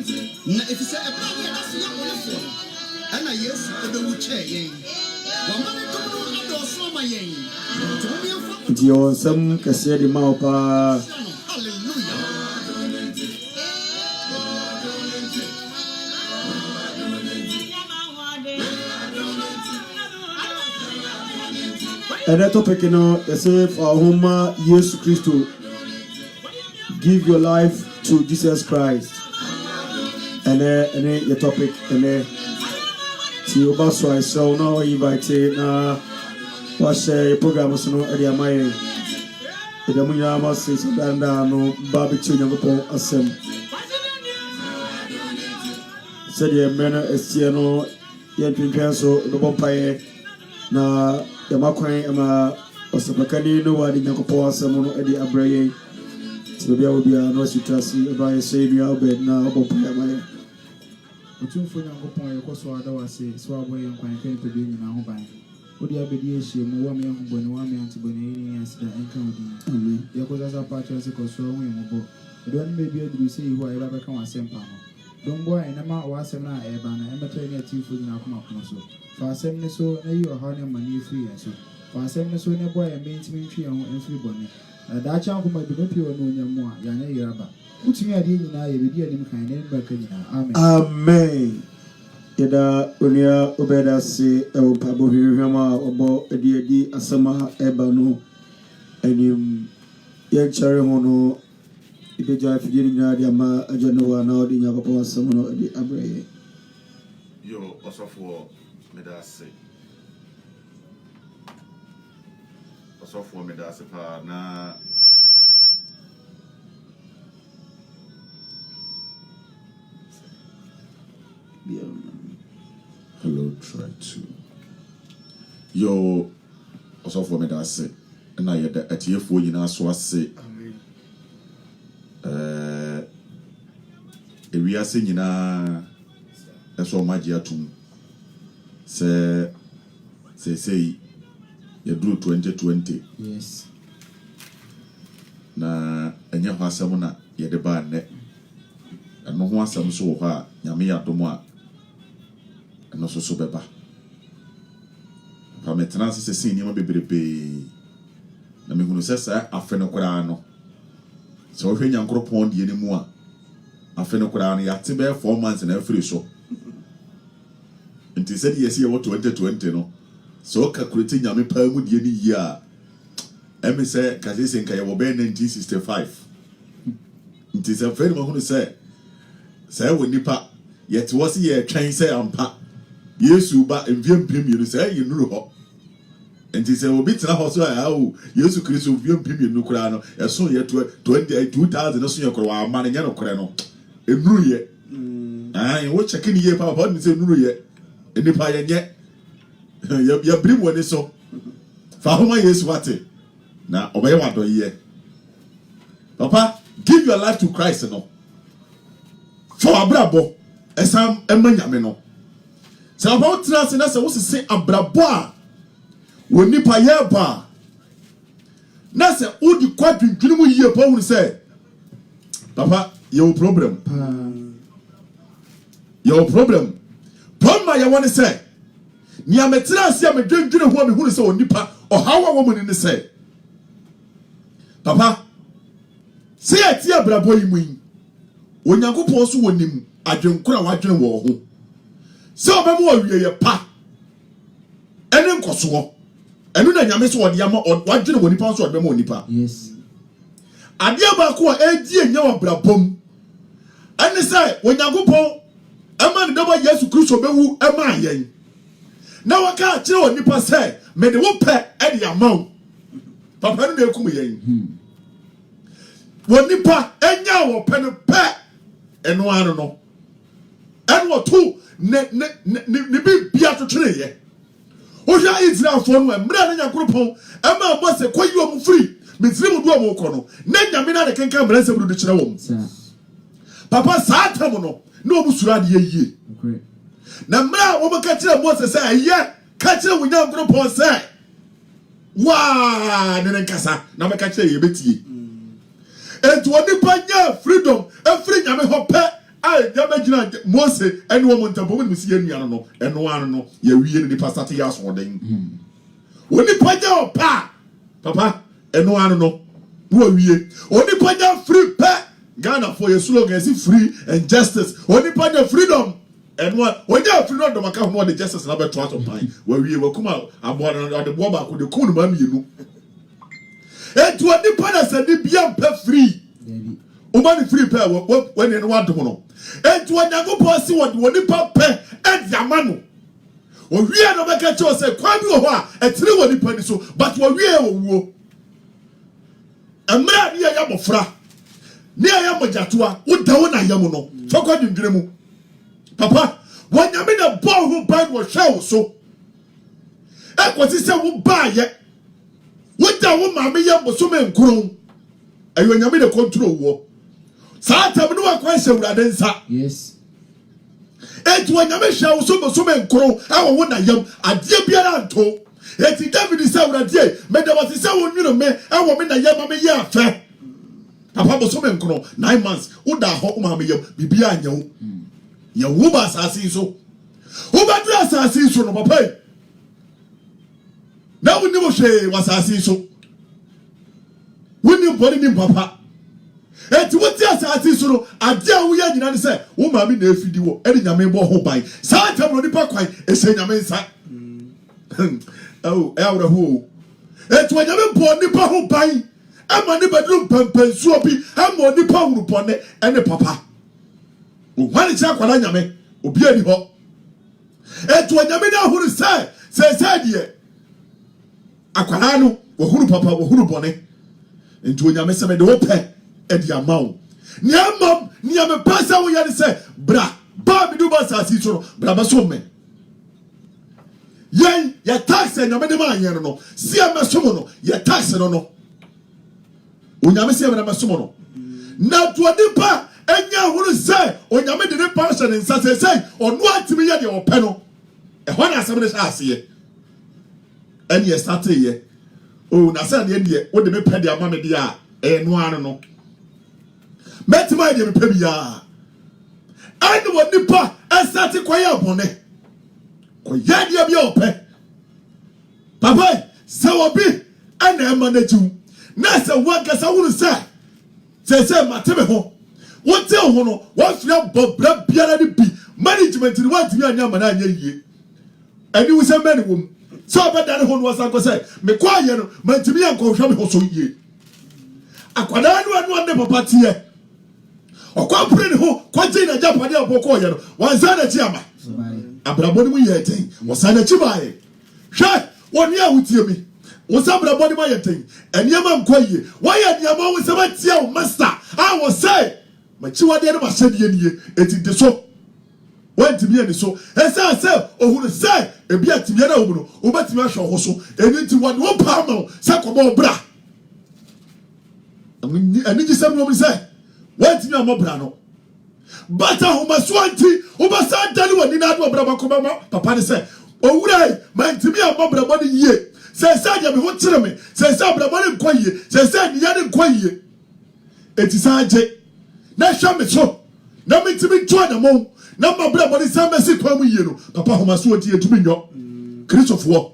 Na if you say a brother that's young on the phone, and I yes, the wheelchair, one man to do a door my yen. Dio some Cassia de Maupa. Hallelujah. And that topic, you know, they say for whom Jesus Christ, give your life to Jesus Christ. And then your topic, and then see about so I saw now invited was a program so no area my the Munyama says and no barbecue upon assem. Said the manner is no yet so the vampire na the Makwan ama Osapakani no one in Yakopo Samono Eddie Abraye. So there will be a no sitasi about a savior bed now about Payamaya. The two for young point, of course, what I was saying, so away and quite came to be in our home. Would you have been issue, one young Bonawami and Tibonani as the encounter? Because as a part of the control, we don't maybe able to say who I ever come and send Pano. Don't go and Emma was a man, Evan, and Emma two food in our come up. For a seven so, you are honey money free and so. For a seven so, no boy and maintain tree and free bonnet. That child might be no pure no more, Yana Yaraba. Put me at you now, you will be kind and back in. Amen. Amen. Yada unia obeda si pabo hirama obo edi asama ebanu enim yenchare hono ibeja fidiri na dia ma ajanowa na odi nyakopo asama no edi abreye yo osofo medase pa na hello try to yo also for me that say na ye da atiefo nyina so ase ewiase nyina eso maji atum say ye do 2020 yes na enya ho asem na ye de ba ne eno ho asem so ho a nyame ya domo a no so beba pa metena se sin niam bebrebe na mehunu sesa afe no kora no so hwe nyankropon de enimu a afe no kora no yate be 4 months na afiri so nti se de yesi ye 2020 no so calculate nyame pa mu de eni yi a emi se kase nka ye wo be 1965 nti se fe no hunu se wo nipa yet was ye twen se ampa Yesu ba enviem pemienu say ye nuru ho enti say obi tena ho so a Yesu Kristo enviem pemienu kura no eso ye 2000 no so ye kura wa man nya no kura no enuru ye wo check ni ye papa ni say enuru ye enipa ye nye ya brim woni so fa homa Yesu wate na obaye wado ye papa give your life to Christ no for abrabo esam emanyame no se about trust na se wo se abrabo a woni pa ye ba na se odi kwadwindwini mu yie pa hu se papa your problem ya woni se ni ametra se amedwindwini ho me hu se oni pa o hawa wo mu ni se papa se ati abrabo yi mu yi onyankopon so wonim adwenkora wadwene wo ho se obemu awie ye pa ene nkoso enu na nyame so wode ama wadwene wo nipa so wode ma onipa yes ade abako a edi enya wabrabom ene sai onyankopon ama ne doba Yesu Kristo bewu ama yen na waka kire onipa sai me de wo pe e de amaw papa no na ekum yen wonipa enya wo pe no pe eno ano no eno to ne bibia to twere ye o ja Israel fo no emra na nyankropon ama Mose koyi o mu free Misrim do mo kono na nyame na de kenkan mra nsem do de kire wo papa saatam no na o musura de yie na mra wo ka kire Mose say aye ka kire wo nyankropon say wa ne nkasa na me ka kire ye betie enti woni pa nya freedom e free nyame ho pe ai yabegina Mose ene wo montampo mu si yenu no eno ano no ya wie ni pastor ya so den woni paja opa papa eno ano no wo wie oni paja free pe Ghana for your slogan is free and justice oni paja freedom eno oni freedom do maka ho the justice na be to ato pan wo wie wo kuma abo na de bo ba ko de kun ma mienu etu oni paja se ni bia pe free Umani free pair when you want to know. And to another person what nipa pay and Yamano. Or we are not making sure say, Kwame, a 3 1 penny so, but what we are wo. A man near Yamofra near Yamajatua, what down a Yamono, for God in Gremu. Papa, when you mean a ball who buy was show so. And what is that will buy yet? What that woman may have was so many grown. And when you mean a control war. Sata no akwanse urade nsa yes etu anyame hwa so menkro awo wona yam ade biara nto eti David say urade me da wase say wonwiro me awo me na yam me ye afa papa bo so menkro 9 months uda ho ma me yam bibia anyawo ya wo ba asase so wo ba dura asase so no papa na woni mo hwe wasase so woni body ni papa eti woti asase so no ade a wo ya nyina ne se wo ma mi na afidi wo edi nyame bo ho ban sa tam no nipa kwan ese nyame nsa oh awra hu eti nyame bo nipa ho ban ama ne bedrum pampansuo bi ama nipa huru pone ene papa wo hwani cha kwala nyame obi ani ho eti nyame na huru se die akwala no wo huru papa wo huru pone enti nyame se me de wo pe edi amount niamam niame pesa wo yade say bra ba mi do ba sasi so bra ba so me yen ya tax en nyame de ma yen no si amesomo no ya tax no no onyame se bra mesomo no na to nipa enya huru say onyame de ne passion en sase say onu atimi ye de ope no e ho na asem de ase eni e start ye o na say de ye wo de me pede amame de a enu anu no Metima de pebia. And what nipa esati kwaya bone. Kwaya dia bia ope. Papa, se obi ana emanaju. Na se wanka sa wonu se matebe ho. Won te ho no, won fia bobra biara ni bi. Management ni want mi anya mana anya yie. Ani wo se mani wom. So obeda ne ho no wasanko se, me kwaye no, mantimi anko hwa me ho so yie. Akwada anu ne papa tie. Okwa pray ho kwaje na japade aboko ye no wanza na chi ama abraboni mu ye ten wasana chi bae hwe woni ahutie mi wosa abraboni ma ye ten eniema nkoye waya niama wo se batia wo master a wo say machi wade no mahede nie eti de so wantimi ani so esa se ohunu say ebi atimi na wo no wo batimi ahwe ho so eni ti wode wo pa ma se komo bra ani ji sam no mi say what you are brano? But I must want to Ubasa Dali when Nina Brabakoma, Papa said, oh, right, man, to me, I'm Mobra body ye. Says Sadia, what tell me? Says Sabra body quiet, says Sadia quiet. It is Ajay. Now, Sham so. Now, me to be joined among number body, some message for me, you know, Papa who must want you to be your Christopher War.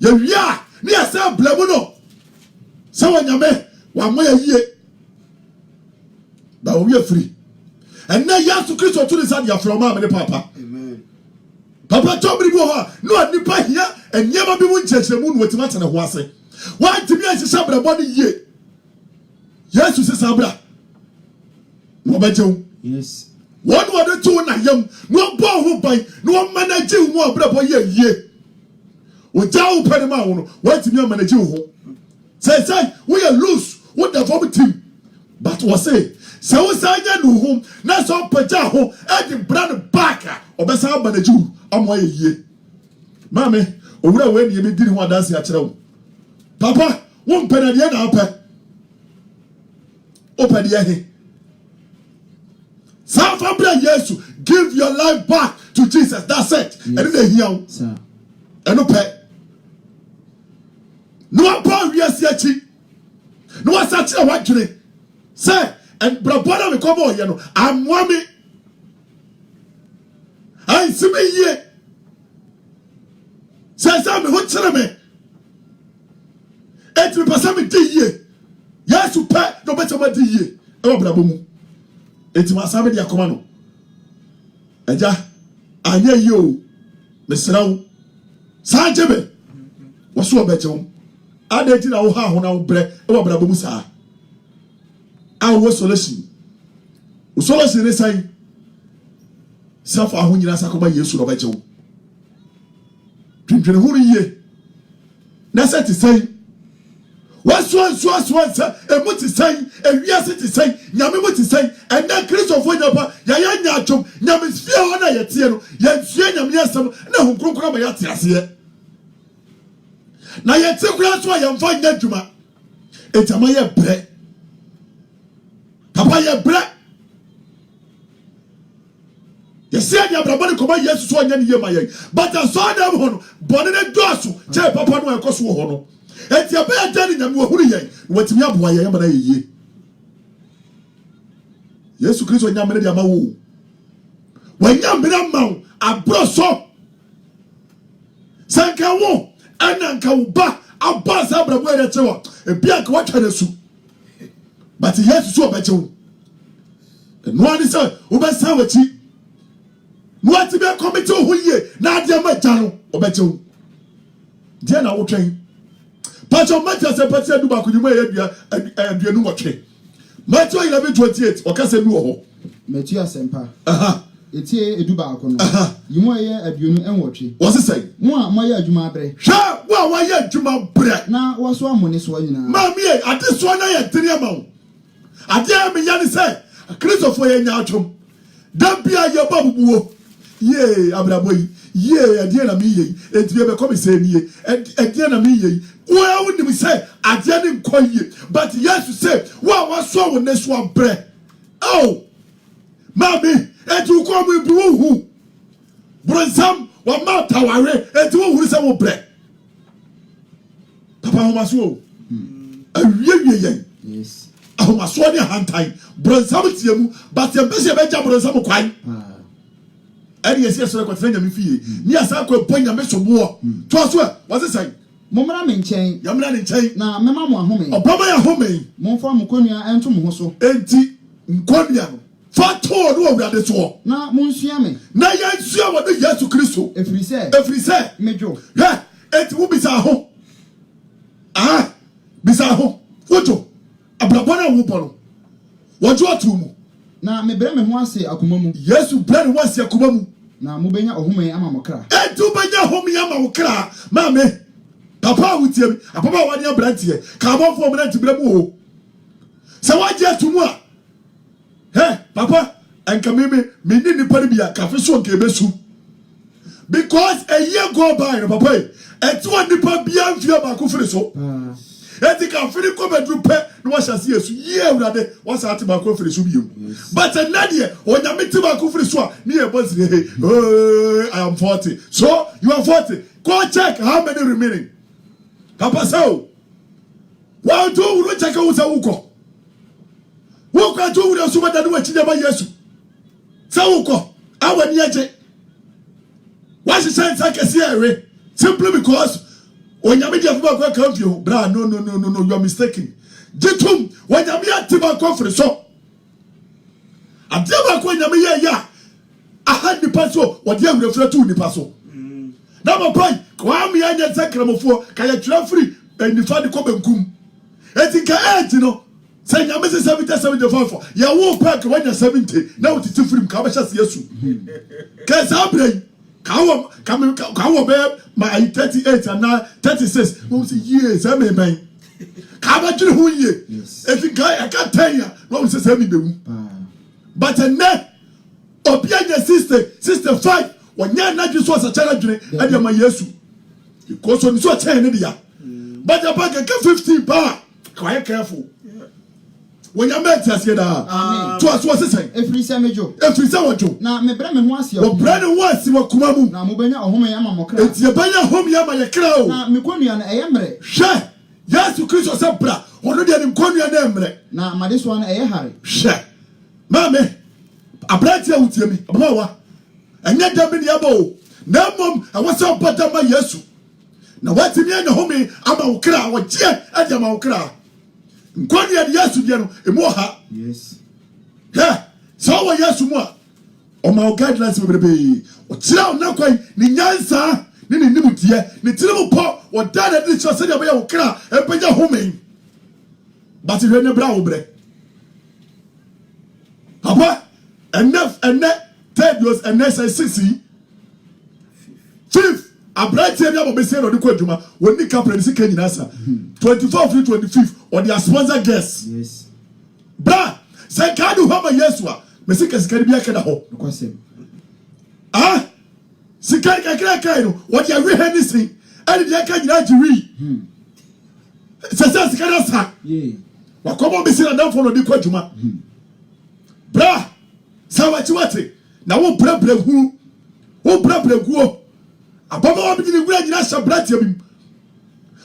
Ya, near Sam Blabono. So, when you may, 1 way a year. But we are free. And now you have to Christ to the side from mom and papa. Amen. Papa told me no nipa here and never be one church the moon with matter na wase. Why to me as sabra body ye? Yes, you say sabra. No bejo. Yes. One word to na yam no bo who buy no manage one brabo ye. O jaw penema no why to me manage ho. Say we are loose. What the vomit but was say so sanya no home na so paja ho e di brand back obesa manaju amoye yie mame owura we ni me diri ho adanse a kire wo papa won penade na apa opade he safa bra yesu give your life back to Jesus, that's it. And then here sir eno pe no apa wiase achi no wasa kire wadwene say and brabona me come on, you know, I'm wami ansi me yie sɛ me ho kyerɛ me enti me pasa me di yie Yesu pɛ no bɛtɛ ma di yie ɛwɔ brabɔ mu enti ma sa me di akoma no agya anya yie o mesrɛ wo saa gyebe wɔso ɔbɛkyɛ wo ada enti na wo ha ho na wo brɛ ɛwɔ brabɔ mu saa a wo solution wo solution ne sai safa ho nyina sakoma Yesu ɔbɛkyɛ wo twintwene ho yie na sɛ te sai waso emu te sai ewiase te sai nyame mu te sai ɛnna Kristofo nyapa yɛyɛ nyaatwom nyame fie hɔ na yɛtie no yɛnsue nyame asɛm na ho kronkron ma yɛate aseɛ na yɛte kura so a yɛmfa nya dwuma etama yɛ brɛ papa yɛ brɛ yɛsɛ ni abrabɔ ne kɔma Yesu so anya ne yie ma yɛn but asɔ adam hɔ no bɔne ne dɔɔso kyɛ papa no ɛkɔ so hɔ no eti abɛyɛ dan nyame wahuru yɛn watimi aboa yɛn ma na yɛyie Yesu Kristo nya mene de ama wo wanya mene ma wo abro so sanka wo ananka wo ba aba sa abrabɔ yɛ kyewa ebi anka watwa na su but Yesu so ɔbɛkye wo no ani sɛ wo bɛ sa wachi no ati be committee ho yie na ade ma gya no ɔbɛkye wo die na wo twɛn Pacho Matthew se pese du ba kudimo aduanu wotwe Matthew 11:28 okase nu ho Matthew asempa etie edu ba akono yimu aye aduanu enwotwe wo se sai mo a moye adwuma bre hwa wo a waye adwuma bre na wo so amone so nyina ma mi e ade so na ye tiri ama wo ade a me ya ne se Kristofo ye nya atwom da bia ye ba bubuo ye abrabo yi ye ade na mi ye enti be come say ni ye ade na mi ye wo wouldn't say I didn't call you, but yes, you say, what was so when this one bread? Oh, mommy, and you call me blue who? Bronsam, what mouth tower, and two who is our bread. Papa, must go. Yes, I must want your hand time. Bronsam, but your bishop and Bronsam quite. And yes, yes, I could find me fee. Yes, I could point a mess of war. Twas what's it saying? Momra menchen yamra ne nchen na mema mo ahome obama ya home mo fa mo konua ento mo so enti nkonua no fa to no awurade so na mo nsua me na ya nsua wo de Yesu Kristo efiri se mejo he enti wo bisa ho bisa ho wojo abrabona wo bono wojo atumu na mebrɛ me ho ase akoma mu Yesu brɛ ne wase akoma mu na mo benya ohome ama mo kra enti wo benya ohome ama wo kra mame papa wutie papa wani abrantie ka bo fo brantie brɛ mu ho sɛ waje atumu a papa enka me ni nipa ni bia ka fe so nke besu because a year go by no papa eti wa nipa bia mfia ba ko firi so eti ka firi ko bedru pe no wa hyase yesu ye awurade wa sa ate ba ko firi so biem but anadie onyame ti ba ko firi so a ne e bozire I am 40 so you are 40 go check how many remaining papa so wa do wo check wo sa wo ko do wo so ba da no wa chide ba yesu sa wo ko awani aje wa se sense akese ere simply because onyame dia fuba kwa kamfio bra no you are mistaken jitum onyame atiba kofre so adiba kwa onyame ya aha nipa so wodi awurefra tu nipa so na mo pai kwa me anya sakramofo ka ya twra free enifa de ko benkum etika age no say nyame 70 ya wo pack wanya 70 na wotiti free ka ba hya se yesu ka sa brei ka wo be my 38 and now 36 we say yes am ben ka ba dwere ho ye etika I can tell you no say me be but na obianya 65 wanya na dwi so asachara dwene ade ma yesu because on so chain ne dia but the bank ka 15 power quite careful when you met us here to us was say efiri se mejo wojo na mebrɛ me ho ase o brɛ ne ho ase wa kuma mu na mo benya ohome ya ma mo kra enti benya home ya ma ye kra o na me konua na ɛyɛ mrɛ hwɛ Yesu Kristo sɛ bra ɔno de ne konua na mrɛ na made so na ɛyɛ hare hwɛ mame abrati a wutie mi abawa And yet, there be able. No mom, I was so bad my yesu. Now, what's in the home? I'm a cra, what cheer, and I'm a cra. Quania yesu, Moha. Yes. Yeah, so what yesu more. On my guidelines will be. What's now quite Ninyansa, Nini Nimutia, Nitimu pot, what dad at least said about cra, and pay your home. But if you're in a brown bread. Papa, enough and net, third was a necessity. Fifth, a bright area of Bessie or the Quadruma, when the couple is a Kenyan answer. 24th to 25th, or their sponsor guest. Yes. Bra, say, can you have a yeswa? Messica's can be a cadaho. Ah, Sika, what you are anything, and the Akan to read. Says Canasa. Yea. What come on, Bessie and down for the Quadruma. Bra, Sawachwati. Now, who brab who brab who. Ababa wa bidi wura nyina shabratia bim.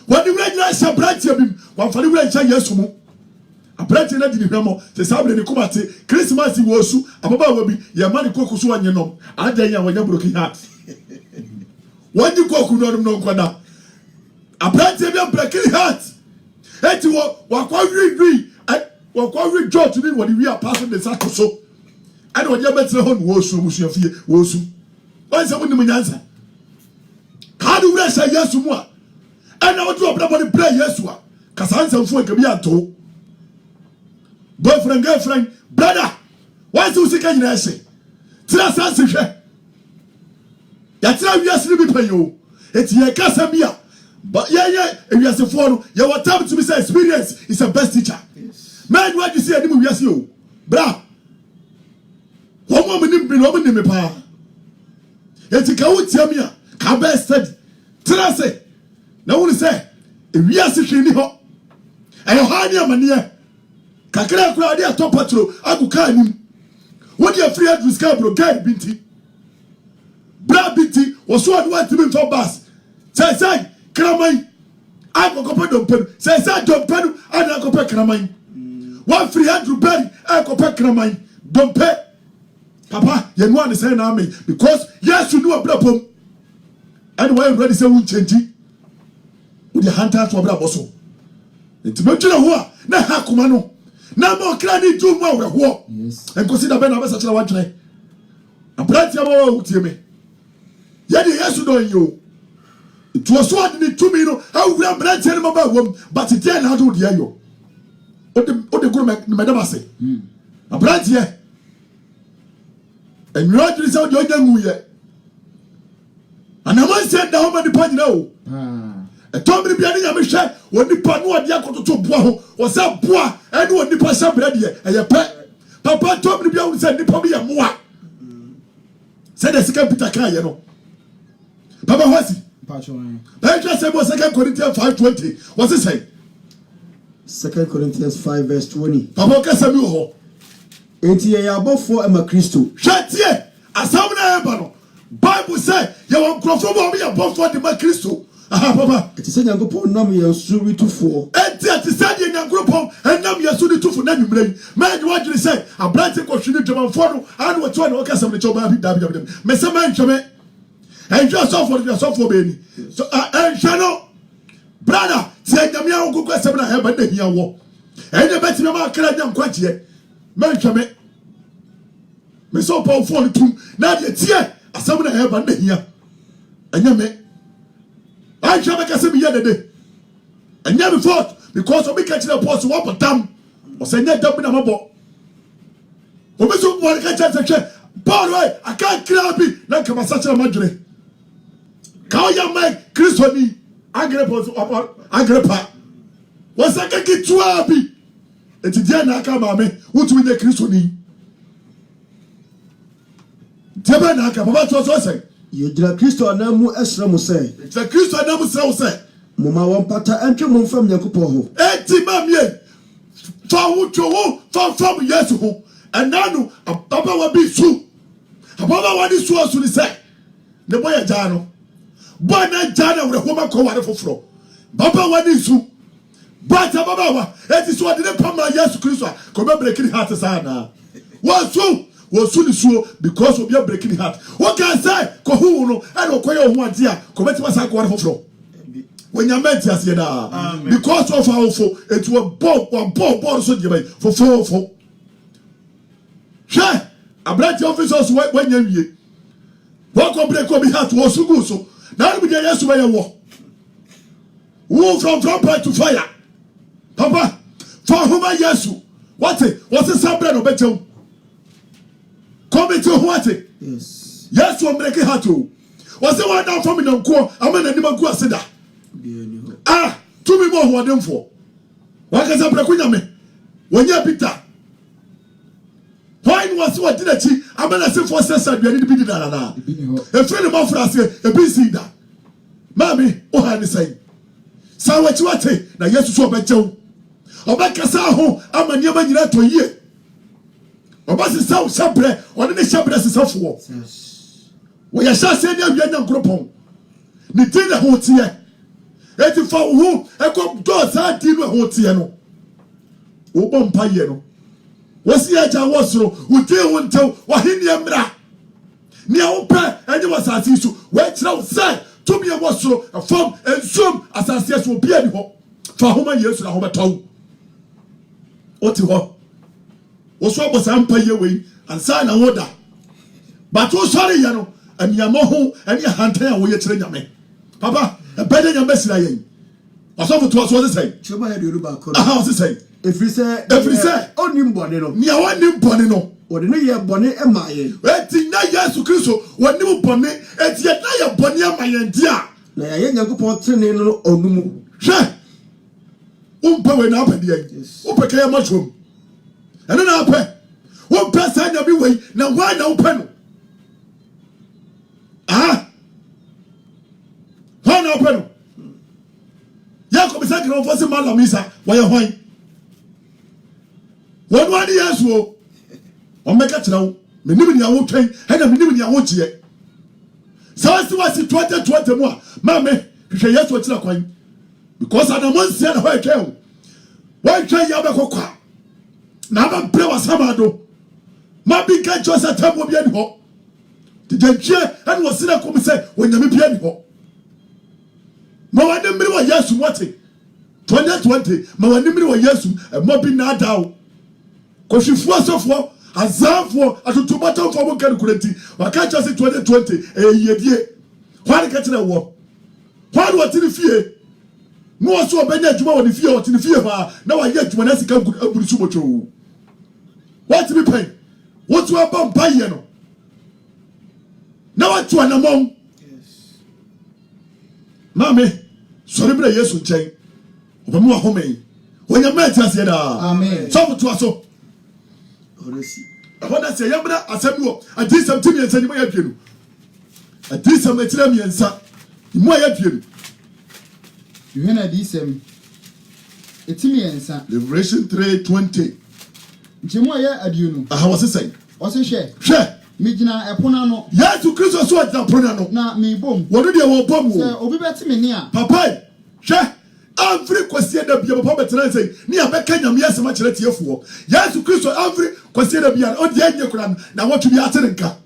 Wadi wura nyina shabratia bim. Wa fani wura ncha Yesu mu. Abratia na dini hwemo. Se sabre ne kumate Christmas wo su. Ababa wa bi ya mani koku so wanyenom. Adan ya wanya broken heart. Wadi koku no no nkwada. Abratia bi breaking heart. Eti wa kwa wi wa kwa wi George ni wadi wi apostle de sakoso. Ade wadi abetre ho no wo su musuafie wo su. Wan se woni munyansa. How do we say yes to moi? And I want to open up on the play yes to her. Casanza for a cabiato. Boyfriend, girlfriend, brother. Why do you say can say? Tell us, that's how you are sleeping for you. It's your Casamia. But yeah, if you are a phone, your time to be say experience is the best teacher. Man, what you say, I didn't yes you. Bra. One woman in me pa. It's a cow tell me. Kabe study. Trase. Na woni say, ewi asehwe ni ho. Ayo ha ni amane. Kakra kura de atop patro aguka anim. Wodi afri adus ka bro guide binti. Bra binti oso adu atimi for bus. Say kramai. Agokopa dompen. Say dompen ana agopa kramai. 100 beri agopa kramai. Dompe. Papa, you know say na me because yes you know abrapom. And why ready say won change with the hunter to abra boso enti metwena ho a na ha koma no na ma okra ni tu mu awre ho yes and consider be na be sachira wadwene abratia ma wo tie me ye de yesu don yo it was so ni tu mi no how we abratia ni ma ba wom but tie na do de ayo o de guru me da ba se abratia and you are to say o de nyamu ye. And I want to say that woman depend now. A Tommy Biani Yamisha, when the Panu Diaco to Bois, was a bois, and when the Pasha Brady, and your pet. Papa told me Bian said the Pabia Moa. Said the second Peter Kayano. Papa was it? Petra said was 2 Corinthians 5:20. What's it say? 2 Corinthians 5 verse 20. Papa Casamu. Enti ya abofo ema Kristo. Shatie, asamna ebano. Bible say you want crofo mo be above for the Kristo. Aha papa. Eti se Nyankopon nam ye suri tufo. Enti ati se de Nyankopon enam ye suri tufo na nwumre. Man what you say? Abrante ko hwini dwama fo no anu wetu na oka sam ne choba bi dabi. Me se man hweme. Enjo so for be ni. So enjo brother, ti enyamia wo kokko sam na heba na hia wo. Enye beti me ma kra nya nkwaje. Man hweme. Me so pa fo tum na de tie asam na heba na hia. Enye me I shall make a semi yesterday. And never fought because of me catching a post to up dam or send that dump in a mobile. When we so want to catch a check, boy, I can't clear me like a massage of Madre. Can you make Christoni? Agrippa. Was I can get 2 happy? It's a dear Naka, mammy, who to win the Christoni. Tabanaka, what was I say? Yejira Kristo anamu esra mo say. The Kristo anamu say. Moma won pata entwe mo fam Nyankopon ho. Enti mamie. Fa wo fa fam Yesu ho. Enanu ababa wa bi su. Ababa wa di su asu ni say. Ne boy agya no. Boy na agya na wure ho ma ko ware foforo. Baba wa di su. But ababa wa eti so de pam Yesu Kristo ko be break heart sa na. Wa su was soon so because of your breaking heart. What can I say? Kohuno, I don't call you one dear, commit myself one for when you met us, because of our foe, it was bomb so for 4. Share a black officers when you walk on break of heart was so good. So now we get yes to a war. Who from fire to fire. Papa, for whom I yes. What's the subject of better? Come to what? Yes, one break heart. What's the one down from me? No, I'm an animal go said that. Ah, 2 me more what them for. What can I break with me? When you're bitter. Why was what did I see? I'm going to say for Sessa, you need to be the a friend of my friends, a busy that. Mammy, oh, I say. So what you want to now, yes, to show better. Obakasaho, I'm a near man to a year. Obasi South Sabre, or the Sabre is a war. We are saying you're young group. Nitina Hotia. 84 who a cop doors are dealing with Hotiano. Obon Payeno. Was the edge I was so, who deal one tell Wahinia Mra. Near Opa, and it was as you wait now, say, to me, I was so a form and some as I said will be anyhow. For whom I used to have a tongue. What you want? Was what was Empire way and sign an order. But oh, sorry, you know, and Yamaho and your hunter away at me. Papa, a better than Messi. I saw to us what to say. Chuma had you back. How's it say? If you say, oh, Nimbonino, Nia, Nimbonino, or the New Year bonnet and my waiting 9 years to Crusoe, what new bonnet, and yet I bonnet my dear. Now, I ain't going to put or no. Sure. When up at the end, okay, mushroom. And then I'll pay. One person every way, now why no pen? Ah, why no pen? Yakob is like an officer, Malamisa, why are wine? 1 years wo on make it now. Minimum ya won't train, and a minimum ya won't yet. So I see what's 20 more. Mammy, you say yes, what's not quite. Because I don't want to see how I can. Why try Yabako? Now I'm play was Hamado. My big guy just a time will be any hot. Did you cheer and was sitting come say when you be any hot? No, I didn't know yes, what it 2020, my name was yes, and mobbing now down. Because she was so for a zam for a tomato for one calculating. I can't just say 2020 a year. Why catch the war? Why do I tell the fear? No, so many of you the fear or the fear. Now I get when I see come good so much. What to be paid? What to about buy you? Now I to an among. Yes. Mammy, sorry, but yes, will change. Over more home. When you met us, amen. Some to us so. I want to say, Yamada, I said, I did something and said, I did some material and sat. You might have you. You hear this? It's me and son. Liberation 3:20. Jimoya Adunu. I was saying. What's a share? Share. Mijina a ponano. Yes, to Christmas, what the ponano. Na me boom. What did you want bomb? Obi better me near. Papa, share. Every question that be a papa say, near Beckham, yes, much let you for. Yes, to Christmas, every question that be an odd year, now what to be at Tenka.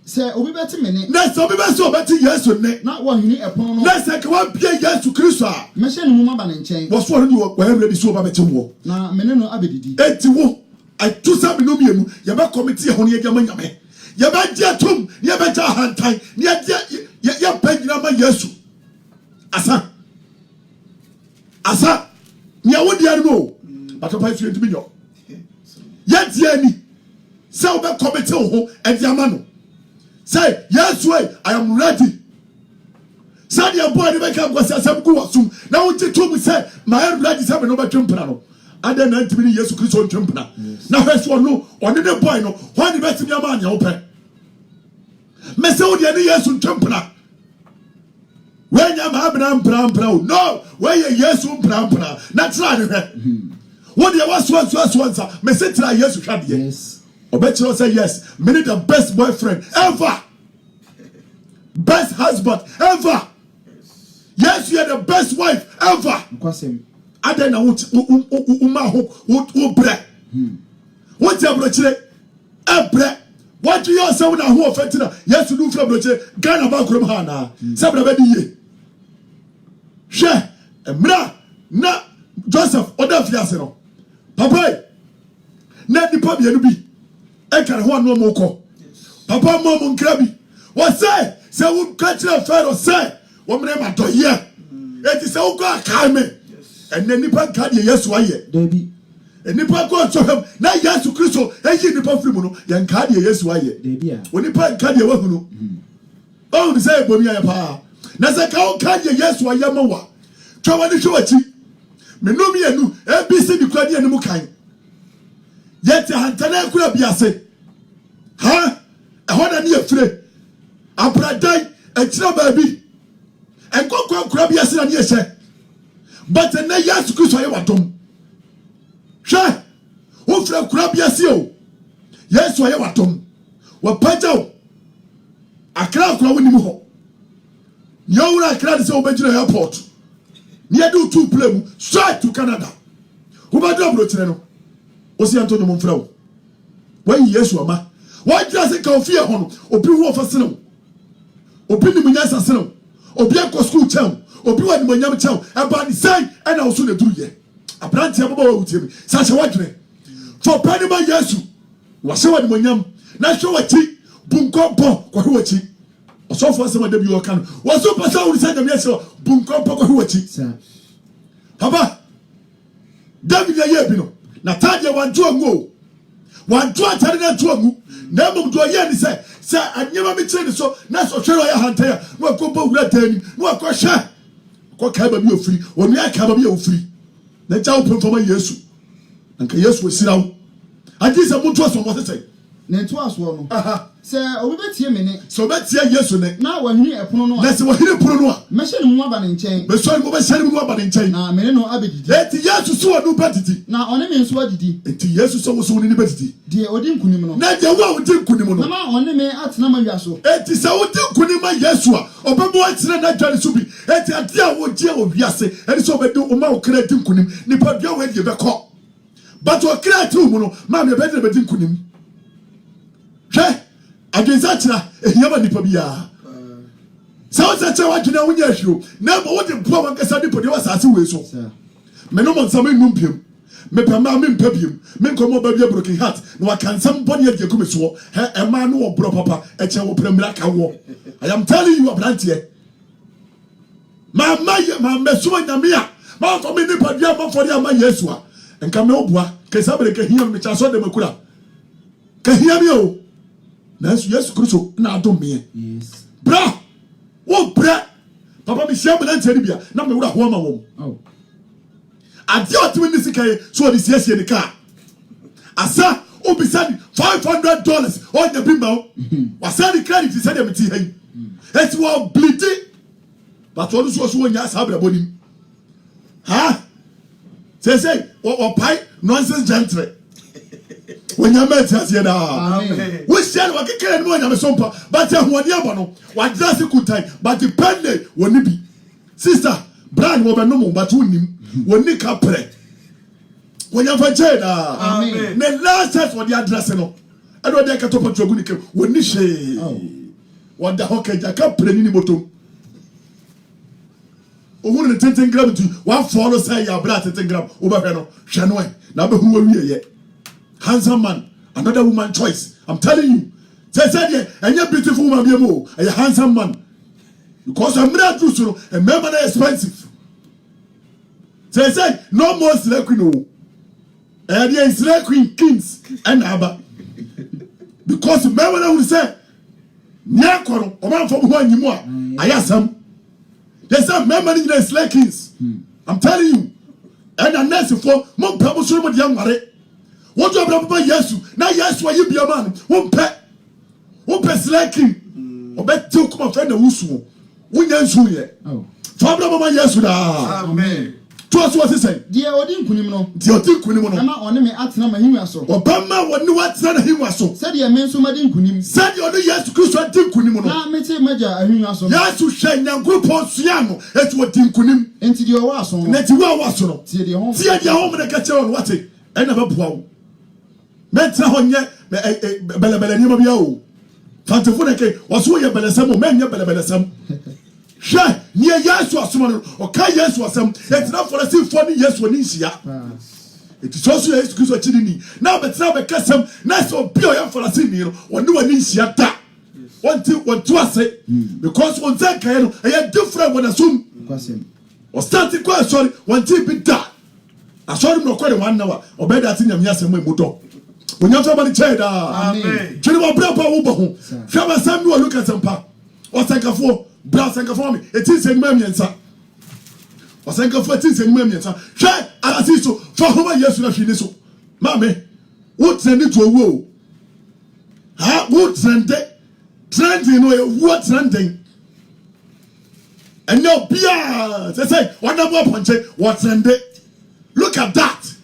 Say, Obi better me. Let's be so better, yes, or not one you need a pono. Let's take 1 P. Yes to Christmas. Machine woman and chain. Was one you were ready so about to war. Now, Menino Abedi. I do some million, Yaba committee on your Yamame. Yaba dear Tom, Yabata hand time, Yah Penama Yesu. Asa, Nia would you know, but if I feel to be your. Yet, Yanni, so about committee and Yamano. Say, yes, way, I am ready. Say, your boy, make up was some go soon. Now, what you told me, say, my own blood is having over Templano. And then 90 years to Christ on Templana. Now, first one, no, on the boy, no, why the best of your man, you open. Messaudi, years on Templana. When you're Bram, no, where you yes, Bram, that's right. What do you want once, Message, yes, you can, yes. Obetro say yes. Many the best boyfriend ever. Best husband ever. Yes, you are the best wife ever. I don't know what bread. What you have wadwe yɛ ɔsɛ wo na ho ɔfɛnti na yesu du fira brɔkye Ghana ba kurom ha na sɛ bra bɛdi yie hwɛ mra na Joseph oda fiase no papa na nipa bienu bi ekare ho anu mo kɔ papa mo nkra bi wo sɛ wo ka kyerɛ Pharaoh sɛ wo mre ma dɔyɛ eti sɛ wo kɔ akae me enne nipa ka de Yesu ayɛ Dabi. nipa kɔ tsoham na Yesu Kristo eyi nipa firi mu no yɛn ka de Yesu ayɛ Dabi a. wo nipa ka de wahunu o ni sɛ ebomi ayɛ pa na sɛ ka wo ka de Yesu ayɛ ma wa twa wani hwe wachi menum yenu ABC bi kwa de animu kan yete hantana kura biase ha ehona ne afire abradan akira baabi enkokwa kura biase na ne yehye but na Yesu Kristo aye wadom hwe wo fira kura biase o Yesu aye wadom wa pajaw akra kura woni mu ho nyawura akra de se obejira airport near do two play straight to Canada. Who about Brotreno? Was the Antonio Monfrau? When yes, Wama, why does it call fear hon, or be war for Sino? Or be the Minas Sino, or be a school town, or be one Miami town, about the side, and also the 2 year. A branch of about him, such a white for Panama Yasu, was so at Monyam, not show a tea, Bunko Bo, Kwahuachi. So far some of them you can was so pass out inside the yeso bunko poko huachi papa David ya yebino na tadia wantu ango wantu atare na tu angu na mum do ye ni say anyema mi kire ni so na so hwero ya hanta ya no akobo wura tani no akɔhwe ko kai ba bi ofiri onu ya kai ba bi ofiri na jawo pemfama Yesu nka Yesu osirawo adi se mutu aso mo sesai na ntu aso no se obi betie me ne so betie Yesu ne na wahini epono no na se wahini epono no a mehye ne mu aba ne nkyɛn be so mo be hyɛ ne mu aba ne nkyɛn na me ne no abedidi eti Yesu so adu betiti na ɔne me nso adidi eti Yesu so wo so ni betiti de odi nkunim no na de wo odi nkunim no na ma ɔne me atena ma wiaso eti se wo di nkunim ma Yesu a obebo atena na dware so bi eti ade a wo die wo wiase eni so obedi o ma wo kra di nkunim nipa bia wo die bekɔ but o kra ti mu no ma me be de bedi nkunim hwɛ agenza kyerɛ ehia ba nipa bia sao se che wadwena wonya ahwiro na mo wode boa wankasa nipa de wasase we so me no monsa me numpiem me pema me mpabiem me nkomo ba bia broken heart na wakansam body e gekume so he ema no wo bro papa e che wo premra ka wo I am telling you abrantie ma meso nyamia ma for me nipa bia ma for ya ma Yesu a enka me obua kesa bere ka hia me cha so de makura ka hia me o na Yesu Kristo na adom me yes bra wo bra papa mi shia me na nteri bia na me wura ho ma wo oh ade otimi ni sikaye so di siesie ni ka asa obisani $500 on the bimba wasani credit said them ti hey it will bleed but all so wonya sabra bonim ha say o pai nonsense gentle when you met us here amen we shall wa kekere ni wonya me sompa but ehwoni abono wa dress kutai but depend woni bi sister brand wo be no mo but wonim woni ka pre wonya fa cheda amen me last time for the address no e do dey ka to patrogu ni ke woni she what the hockey jaka pre ni motom ohun ni 10 gram tu one follow say ya bra 10 gram obahwe no hwe no na be hu wawie ye handsome man another woman choice I'm telling you say any beautiful woman be mo a handsome man because I'm not true so a man is expensive say no more slave queen o and there is slave queen kings and aba because man will say nya koro o man from ho anyimu a ayasam they say man is slave kings I'm telling you and the next for mo pabo so mo dia nware what you papa Yesu na Yesu ayi bia man wo pe slave king obetu kuma fe na wusu wonya nsu ye oh fabra mama Yesu da amen to us what say de odi nkunim no de odi nkunim no na ma ɔne me atena ma hiwa so obama woni watena na hiwa so said ye me nso ma de nkunim said you know Yesu Kristo adi nkunim no na me te maja ahwa so Yesu hwe nyankopon sua no etu odi nkunim enti de owa so no na ti wa so no tie de ho tie de ho me ka chewo wate ena ba bua wo metra ho nye belebele ni ma bia o fantefo ke waso ye belesam o men ye belesam hwe ne Yesu asoma no o ka Yesu asam etina for si for ni Yesu ni nhia it is also Yesu Kristo chiri ni na betina be kasam na so bi o ye for si ni no woni wani nhia da want ase because on that kind of a different when assume or starting quite sorry one tip it da I saw him no quite 1 hour or better at him yes and moto when you somebody chair amen chiri brapa wo bo ho fama sam no look at some pa or sankafo bra sankafo me it is en mam yensa or sankafo it is en mam yensa hwe arasiso for homa Yesu na hwini so mame wo trend to owo ha wo trending no what trending and no bia say one more punch what trending look at that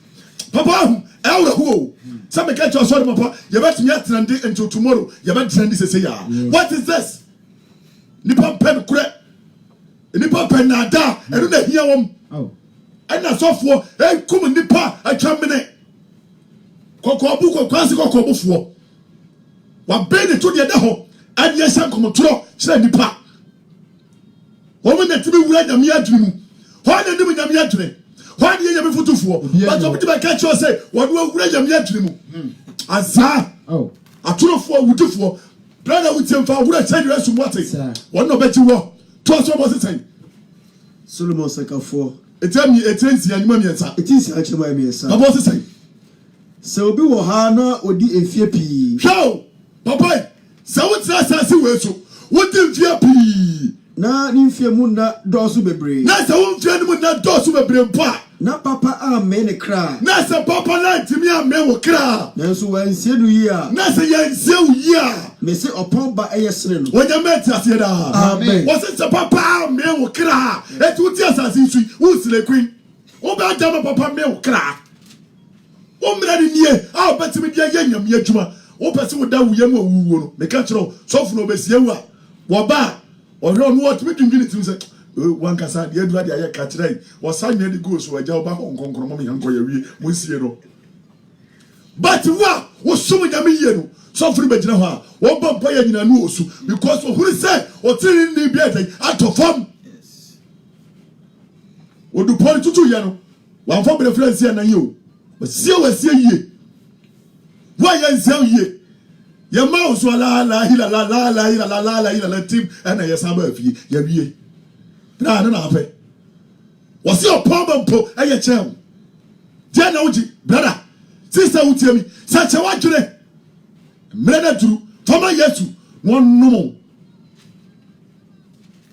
papa elder who some catch your sorry papa you bet me trending until tomorrow you bet trending say ya what is this nipa pen kure nipa pen na da e do na hia wom and na sofo e kum nipa atwamene kokobu kokwase kokobu fo wa be ne to de da ho and yes, I'm coming to say the part. Woman that to be with a mere dream. Why did you have a dream? Why did you have a photo for? But to catch you say, what will read a mere dream? As I told for would do for brother with him for would I tell you as to what is one no better war. Toss what was it saying? Solomon second 4. It tell me it is the animal. It is actually my mere son. What was it saying? So be Wahana or the Efiepi. Show, Papa. So what's that? What did you be? Na nimfie munda dosu bebre. Na sa wonfie munda dosu bebre mpa. Na papa ame ne kra. Na sa papa na ntimi ame wo kra. Na so wansie du yi a. Na sa yansie wo yi a. Me se opon ba eye sene no. Wonya meti ase da. Amen. Wo se sa papa ame wo kra. Etu ti asase su wo sile kwin. Wo ba jama papa ame wo kra. Wo mra ni nie. A obetimi dia yanyam yadwuma. Wo pese wo da wuyam awuwo no. Me ka kiro sofo no besie wo a. Wo ba ọ̀rọ̀ ọ̀nù ọ̀tún méjì nínú tí ń sẹ́ wọn kasa díẹ̀ dúró adìẹ ayẹ kàtírà yìí wọ́n sá ní ẹni góòsù ọ̀jà ọba hàn kọ̀ọ̀kan mọ́mí yẹn kọ̀ yẹ wíyẹ mo ń sie no. bàtí wà wọ́n sọ́mu nyàmé yie no sọ́fúnni bẹ̀ gyina hɔ a wọ́n bọ̀ mpọ̀ yẹ nyina ní oṣù because òhun sẹ́ ọ̀tí ní ibi ẹ̀dẹ̀ atọ̀ fam. odùpọ̀ ní tútù yẹ no wọ́n afọ́ bẹ̀rẹ̀ fúlẹ̀ nsíẹ̀ náà yẹ o wọ́n sie yie wọ́n yẹ nsíẹ̀ yie. Ya ma so la tim ana ya samba fi ya wie na ape wo se opomba mpo eye chem je na uji brother sister utie mi sa che wadwere mrena duru fama Yesu won numo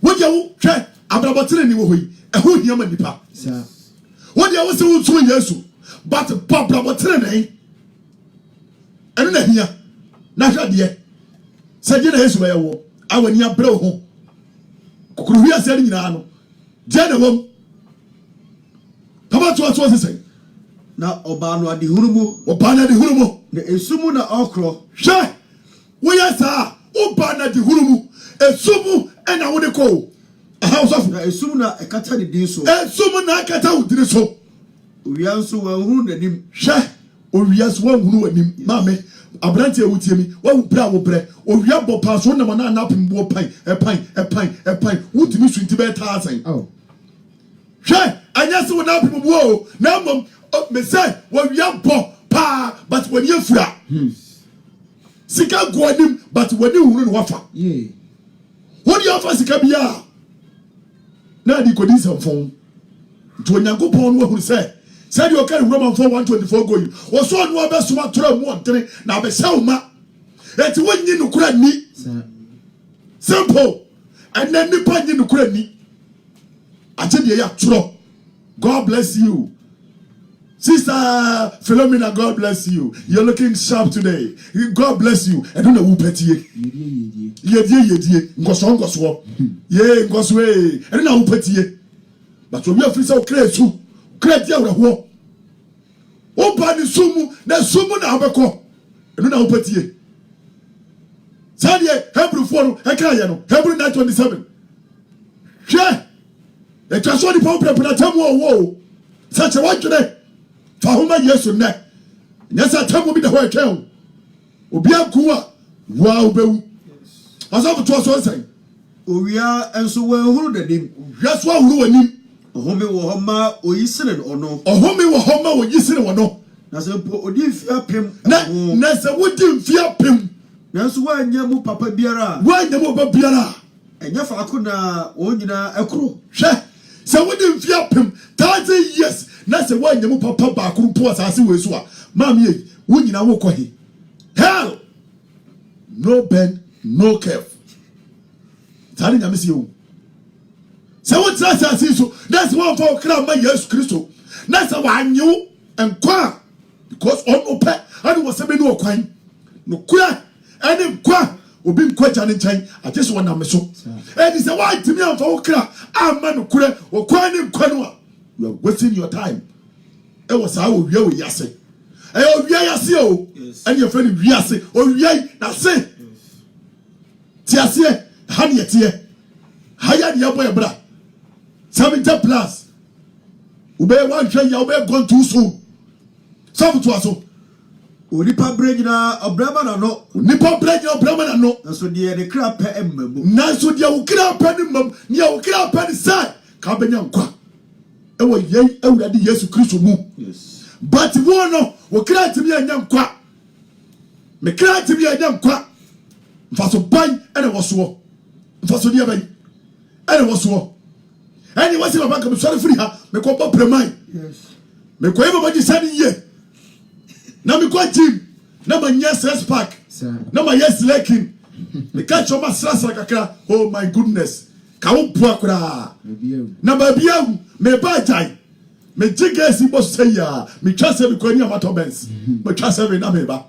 wo je wo hwe abrabotere ni wo hoyi eho hia ma nipa sa wo je wo se wo tu Yesu but abrabotere nei eno na hia na hwade se je na Yesu ba yawo awani abre ho kokuru wi ase nyina no je na wom papa to se na oba no ade hurumu na esumu na okro hwe wo yesa oba na de hurumu esumu ena wo de ko aha so na esumu na ekata de din so esumu na ekata wo din so owia nso wa huru nanim hwe owia so wa huru wanim mame abranti ewutie mi wa bra wo bre owia bo pa so na na anapim bo pan epan wutimi sunti be ta asan hwe anya se wo na apim bo na mom me say wo wia bo pa but when you fura sika goanim but when you huru no wafa what do you offer sika bia na di kodi samfon to Nyankopon wo huru say said you carry Roman 4:124 going. Was so no best one to one three now be selma. It's when you no ni simple and then the pan you no ni. I tell you, true. God bless you. Sister Philomena, God bless you. You're looking sharp today. God bless you. I don't know who pet ye. Ye. Ngoswo. Ye, ngoswe. I don't know who pet ye. But when you are free, so create ya wo o ba ni sumu na abeko enu na opetie sadie Hebrew 4 e kan ye no Hebrew 9:27 hwe e twaso di pa prepare tamu wo sa che wadwene fa homa Yesu ne nyasa tamu bi da ho etwen obi akuwa wa obewu Ɔsɔfo to so nsɛn. Owia enso wehuru dadim. Hwɛ so ahuru w'anim. Ohome wo ho ma oyisire ono. Ɔhome wɔ hɔ ma wɔyisire wɔ no. Na se odi mfia pem. Na sɛ wodi mfia pem. Nanso wanya mu papa biara. Wanya mu papa biara. Enya faako na wɔn nyina ekro. Hwɛ sɛ wodi mfia pem 30 years na sɛ wanya mu papa baako mpo asase wɔ so a maami yi wo nyina wo kɔ he. Hell no bend no curve. Tani nyame si o. Sɛ wo tra asase so na sɛ wɔn fa okra ma Yesu Kristo na sɛ wanyew nkwa because ɔno pɛ ani wɔ sɛ be no kwan no kura ɛne nkwa obi nkwa gya ne nkyɛn agye so wɔnam so ɛdi sɛ wɔntumi amfa okra amma no kura okwan ne nkwa no a you are wasting your time ɛwɔ saa wɔ wia wɔ yase ɛyɛ wia yase o ɛne yɛfrɛ no wiase owia na se tiaseɛ ha ne yɛteɛ ha yɛ ne yɛbɔ yɛ bra 70 plus ubeye wanhwe ya ubeye gone too soon sabu to aso onipa bre nyina obrama na no onipa bre nyina obrama na no naso de ne kra pɛ emmamu naso de wo kra pɛ ne mam ne wo kra pɛ ne sai ka benya nkwa ewo yei awurade Yesu Kristo mu yes but wo no wo kra timi anya nkwa me kra timi anya nkwa mfaso ban ene wo so mfaso de ban ene wo so any what's my bank? I'm sorry free her. Me call Bob Premai. yes Me call everybody standing here. Now me call team. Now my yes pack. Now my yes leking. Me catch on my stress like a car. Oh my goodness. Kawu puakura. Now my beer me bajai. Me jigga si boss say ya. Me trust every coin of my tobens. Me trust every nameba.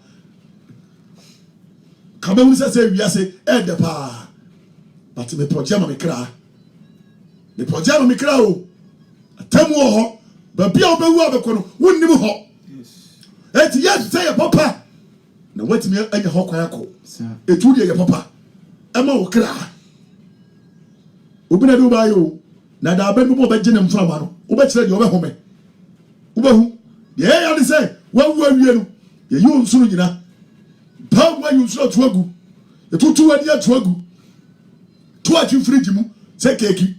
Come on, say we say the pa. But me project me cry. The project of Mikra, a temo, but be over Wabacono, wouldn't even hop. Yes, yes, say a papa. Now, wait me and your hawk, it would be a papa. Emma will cry. Open a do by you. Now, I've been more Benjamin and Flamano. Ubet said you were home. Ubahu, the air I say, well, you, you soon, you know. Pound when you saw Twagu. The 2 and yet Twagu. 2 at you free, Jimu, say cakey.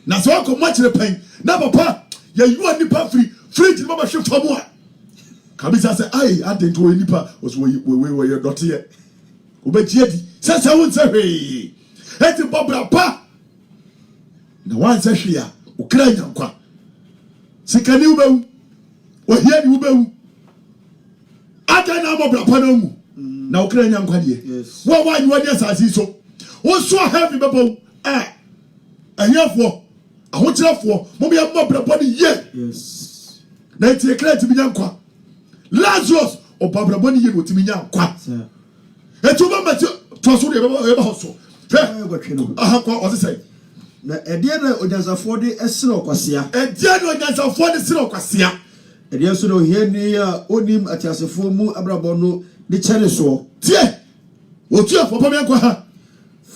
Na so ko match the pen na papa ya you and nipa free to mama shift for more kabisa say ai adent wo nipa was we your daughter here obetie di say won say hey eti bobra pa na wan say hwea o kra nyankwa sikani ubewu o hia ni ubewu ada na bobra pa na mu na o kra nyankwa de wo wa nyi wani asasi so wo so heavy bebo ahiyafo ahokyerefo mom ya mabrebɔ ne ye yes na tie kra ti binya nkwa Lazarus obabrebɔ ne ye no ti binya nkwa etu ba mate to so de eba hoso aha kwa o se na ɛdeɛ na onyansafo de ɛsere ɔkwasea ɛdeɛ na onyansafo de sere ɔkwasea ɛdeɛ so no hiani a onim atiasefo mu abrabɔ no de kyɛne so tie otu afo pa me nkwa ha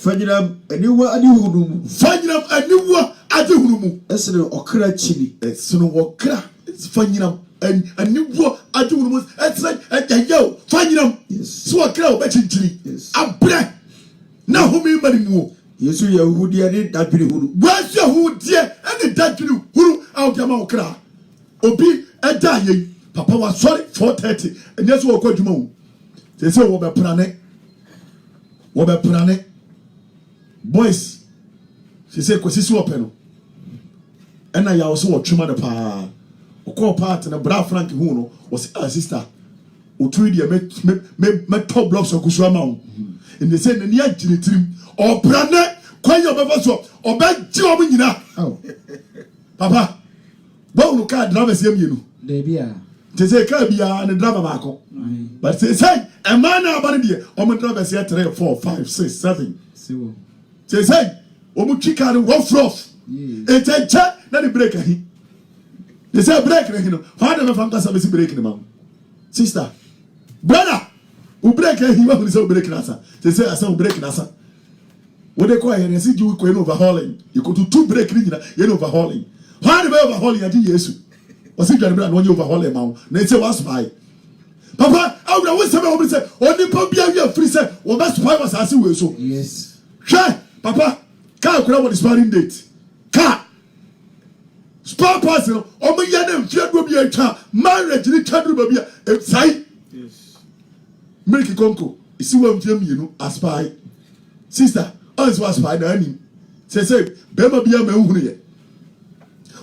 fanyinam aniwa adihunu mu fanyinam aniwa adihunu mu ɛsere ɔkra kyini ɛsere ɔkra fanyinam aniwa adihunu mu ɛsere ɛyɛw fanyinam so ɔkra obɛkyinkyini abrɛ na homi mari mu Yesu Yahudia ni dadwiri huru wasu Yahudia ɛne dadwiri huru awdiama ɔkra obi ɛda yɛ papa wa sorry 4:30 ɛnyɛ so ɔkɔ adwuma wo sɛ wɔbɛprane boys she say kwesi so openo ena ya wo so wotwema de pa okọ part na bra Frank hu no was a sister otu de me top blocks okusu ama wo and they say na ni agire tirim obrane kwanya obeba so obaji obo nyina papa ba unu ka drivers yam yenu de bia they say ka bia na driver ba ko but say e man na abane de o mo drivers here 3 4 5 6 7 siwo say omu twika no rough etenche na the break ahi they say break na hino how dem fa nkasa be break na ma sister brother u break ahi wa hu say break na sa they say asa u break na sa what they call here say you ko overhauling you go to 2 break ni na you overhauling how dem overhauling adi Yesu o si dwan bra no overhauling ma na say was spy papa awura wo sɛ bɛ wo sɛ onipa bia wi afiri sɛ wo bɛ spy was asase we so Yes. hwɛ papa car kura wo expiring date car spare parts no omo ya na mfia do bi atwa marriage ni twa do ba bi a sai Yes. milk konko isi wa mfia mienu aspy sister us was spy na ani say be ma bia ma ehunu ye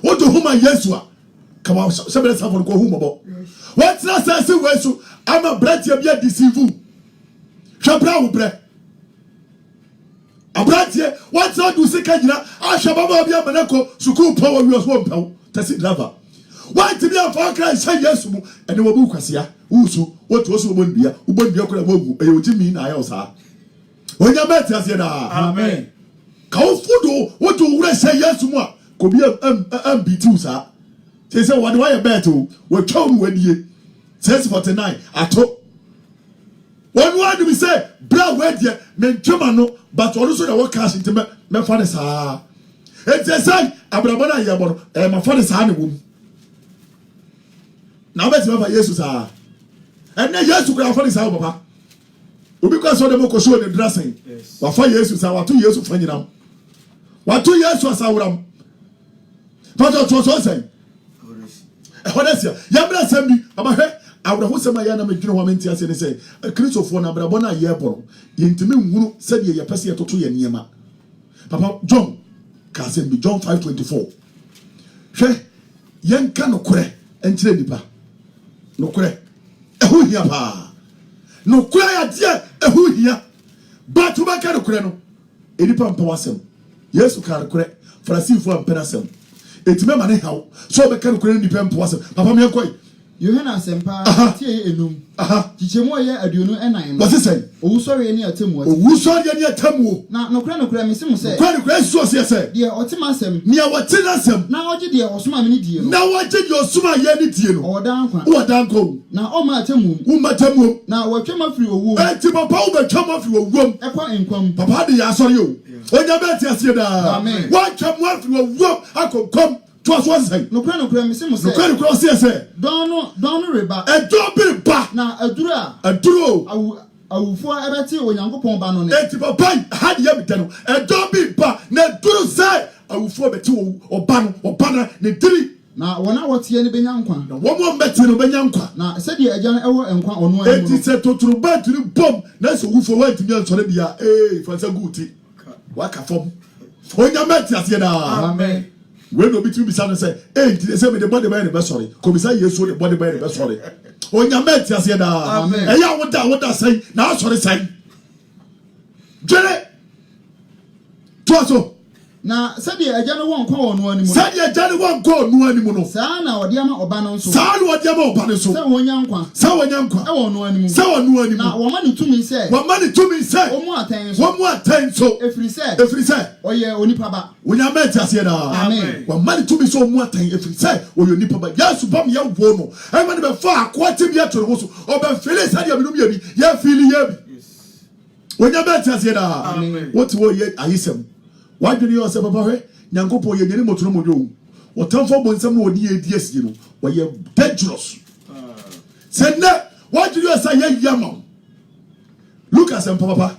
what to whom yesu a come on sebele sa for ko hu mobo what na say we so ama bratia bia deceive hwabra wo bre abratie what na do sika nyina ahwa baba bia manako sukuu power we so mpaw tasi lava what be afa kra say yesu mu ene wo bu kwasia usu what wo so wo bondia kora wo gu e ojimi na ayo sa onya beti asie da Amen. ka ofudo what to wure say yesu mu a ko bi ambitiu sa say what why bet o wo twa mu wadie 649 ato one word we say bra wadie me ntwema no but also the work cash into me fa ne sa it say abrabo na yebo no ma fa ne sa ne wo na bet me fa yesu sa enne yesu kura fa ne sa papa obi kwa so dem ko show the dressing wa fa yesu sa wa to yesu fa nyinam wa to yesu asawram Pastor to say honesia ya bra sam bi abahwe awra ho sam ya na medwene ho menti ase ne say kristofo na bra bona ye boro ye ntimi nwunu se de ye pese ye toto ye niema papa John ka sem bi John 5:24 hwe yenka no kore enkyere nipa no kore ehu hia pa no kore ya de ehu hia but ba ka no kore no enipa mpa wasem yesu ka kore farasifo ampena sem etime mane hawo so be kan kure ni pempo wase papa me koy Yohana Sempa tie enum chichemu ye aduonu enan wase say owusori ni atemu wase owusori ni atemu na nokura mesimu se kure so se de otimasem ni awotinasem na oje de osuma me ni die no na waje de osuma ye ni die no odanko na o ma atemu umatemu na watwema firi owu enti papa wo betwama firi owuom ekwa enkwam papa de ya asori o onya beti asie da Amen. watwama firi owuom akokom to aso say nokura mesimu se nokura se don reba edo bi ba na adura aduro awufo ebeti onyankopon ba no ne eti papa had ye bi no edo bi ba na duru say awufo beti oba na ne diri na wona wotie ne benya nkwa na wo mo mbeti no benya nkwa na sedi agya no ewo nkwa ono amu eti se toturu ba tiri bom na so wufo wa ntimi ansore bia fansa guti waka fom onya meti asie da amen we no bitu bisa no say enti se me de body by the best sorry ko bisa yesu de body by the best sorry onya meti asie da amen eya woda say na asore say jere to na sedi agya no won kwa ono animu sadi ejani wan ko nu animu no saa na odi ama oba no nso saa na odi ama oba no so se wonya nkwa e wo ono animu se wonu animu na wo ma ne tumi se omu aten so efiri se oye onipa ba wonya meti ase da amen wo ma ne tumi so omu aten efiri se oye onipa ba yesu bam ye wo no e ma ne be fa akwati bi atoro ho so oba fili sadi aminu bi ye fili ye bi wonya meti ase da amen what wo ye ayisem why do you say papa he nyankopon ye nyene motono modwo wo tamfo bonsam no odi edi asie no wo ye dangerous say na why do you say ye yama look at some papa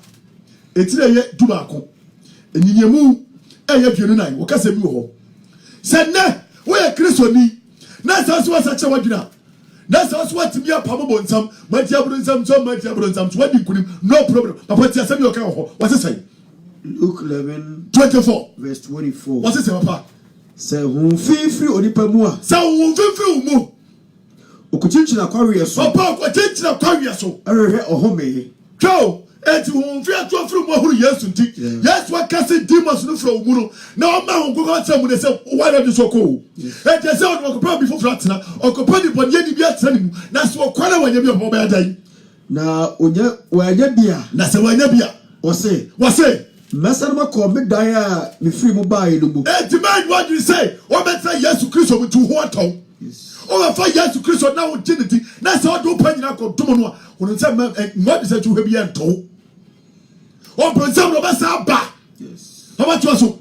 etire ye dubako enyinyemu eye bienu nan wo kasa bi wo ho say na wo ye kristoni na sanso wasa che wadwina na sanso watimi apamo bonsam matia bronsam so wadi kunim no problem papa tia sami o ka ho what say Luke 11:24 verse 24. What is it, papa? Say who free onipa mu a. Say who free mu. Okuchinchina kwawe so. Papa okuchinchina kwawe so. Erehwe ohome. Go. Eti who free to free mu huru Yesu nti. Yes what cast demons no from mu no. Na o ma ho go tell mu dey say why not thisoko. Eti say o ko before flatna. O ko pa di body ni bi atena ni mu. Na so kwala wanya bi o ba dan. Na onya wanya bia. Na se wanya bia. Wase. Mesarma ko me dan a me free mu bae no bu. Eti man what you say? O better Yesu Kristo mu tu ho aton. O fa Yesu Kristo na wo jiniti. Na se o do pa nyina ko dum no a. Wo say what you say to be ento. O problem no ba sa ba. Yes. How about you so?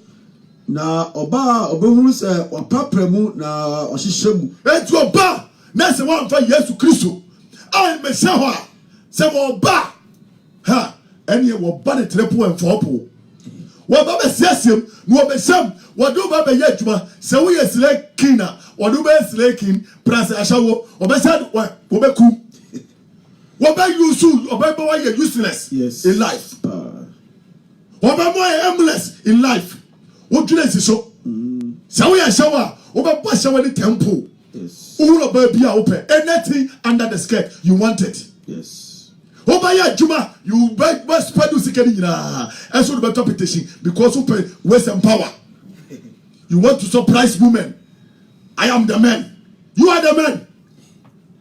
Na oba obehunu se opapremu na ohyehyemu. Eti oba na se wan fa Yesu Kristo. Ai me se ho a. sɛ wɔba ha ɛne wɔba ne trepo ɛmfɔpo wɔba bɛsiasiam na wɔbɛhyɛm wɔde wɔba bɛyɛ adwuma sɛ woyɛ slaking a wɔde wɔbɛyɛ slaking prase ahyɛwo wɔbɛhyɛ wɔbɛku wɔbɛyɛ useless in life wɔbɛmɔ aimless in life wodwene si so sɛ woyɛ ahyɛwo a wobɛbɔ ahyɛwo ne tempo wohoro baa bi a wopɛ anything under the skirt you want it Obaya Juma, you best spend and so the better petition because you pay waste and power. You want to surprise women. I am the man. You are the man.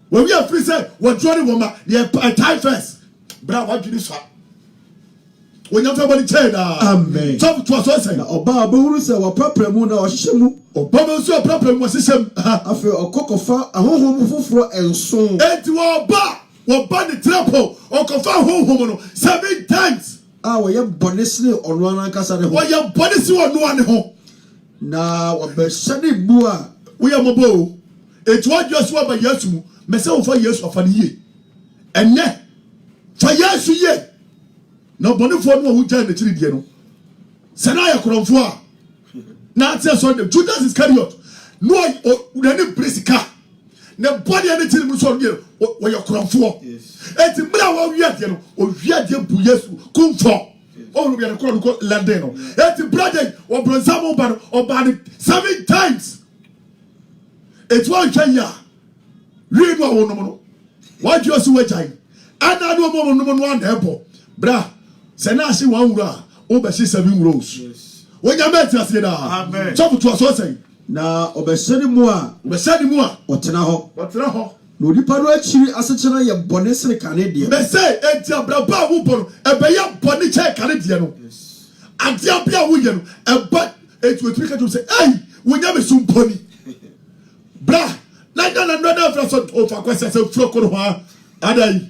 When we are free, say, we're joining woman, the time first. But what do you say? When you have somebody said, Amen. Some to us, say, Oba, who is our proper moon or shimu, or Baba, so proper was him. I feel a cock of a home for and so. And to our bar. Wɔba ne trapo ɔkɔfa honhom no 7 times. Wɔyɛ bɔnesene ɔno ankasa ne ho. Wɔyɛ bɔnesene ɔno ne ho. Na wɔbɛhyɛ ne mu a woyɛ mɔbɔ o. Etu adwo so aba Yesu mu. Mɛsɛ wo fa Yesu afa ne yie. Ɛnɛ fa Yesu yie. Na bɔnefoɔ no a wogya ne kyiri die no. Sɛ na ayɛ korɔmfoɔ a. Na ate so de Judas Iscariot. No n'ani brisika. Na body any thing mu so no wo your kronfo enti mra wa wiade no o wiade bu Yesu kumfo o no be the kron ko lande no enti brother o bronzamo ba no o ba 7 times it won twanya wi no wo no no wa ju osu wajai ana no mo no no and ebo bra se na ase wan wura o be 7 rows wonya meti ase da amen so to so say na obeseni mu a otena ho na onipa no akiri asechena ye bone sene kane de be say enti abraba wo bono ebeye bone che kane de no ade abia wo ye no eba etu etu ka to say ei wonya be sumponi bra na no fra so o fa kwese se furo ko ho adai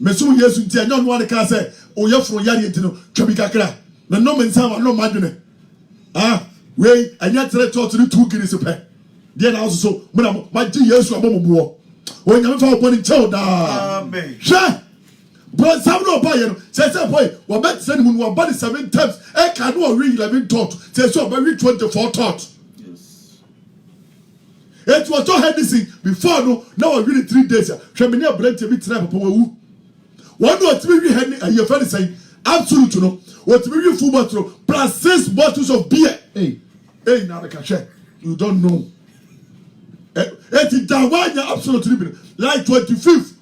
mesu Yesu ntia nyon no ka say o ye furo yare enti no twabi kakra na no mensa wa no madwene wey anya tere church ni 2 guineas pe dia na so mo na ma ji Yesu abomobo o nya me fa obo ni chel da amen hwe bro sam no ba ye no say boy wo bet send mu no ba 7 times e ka no read 11 thought say so ba read 24 thought it was to had this before no now I read 3 days hwe me na brand bi try papa wu one no timi wi had aye fa say absolute no what we read full bottle plus 6 bottles of beer hey now you don't know it dawanya absolutely like 25th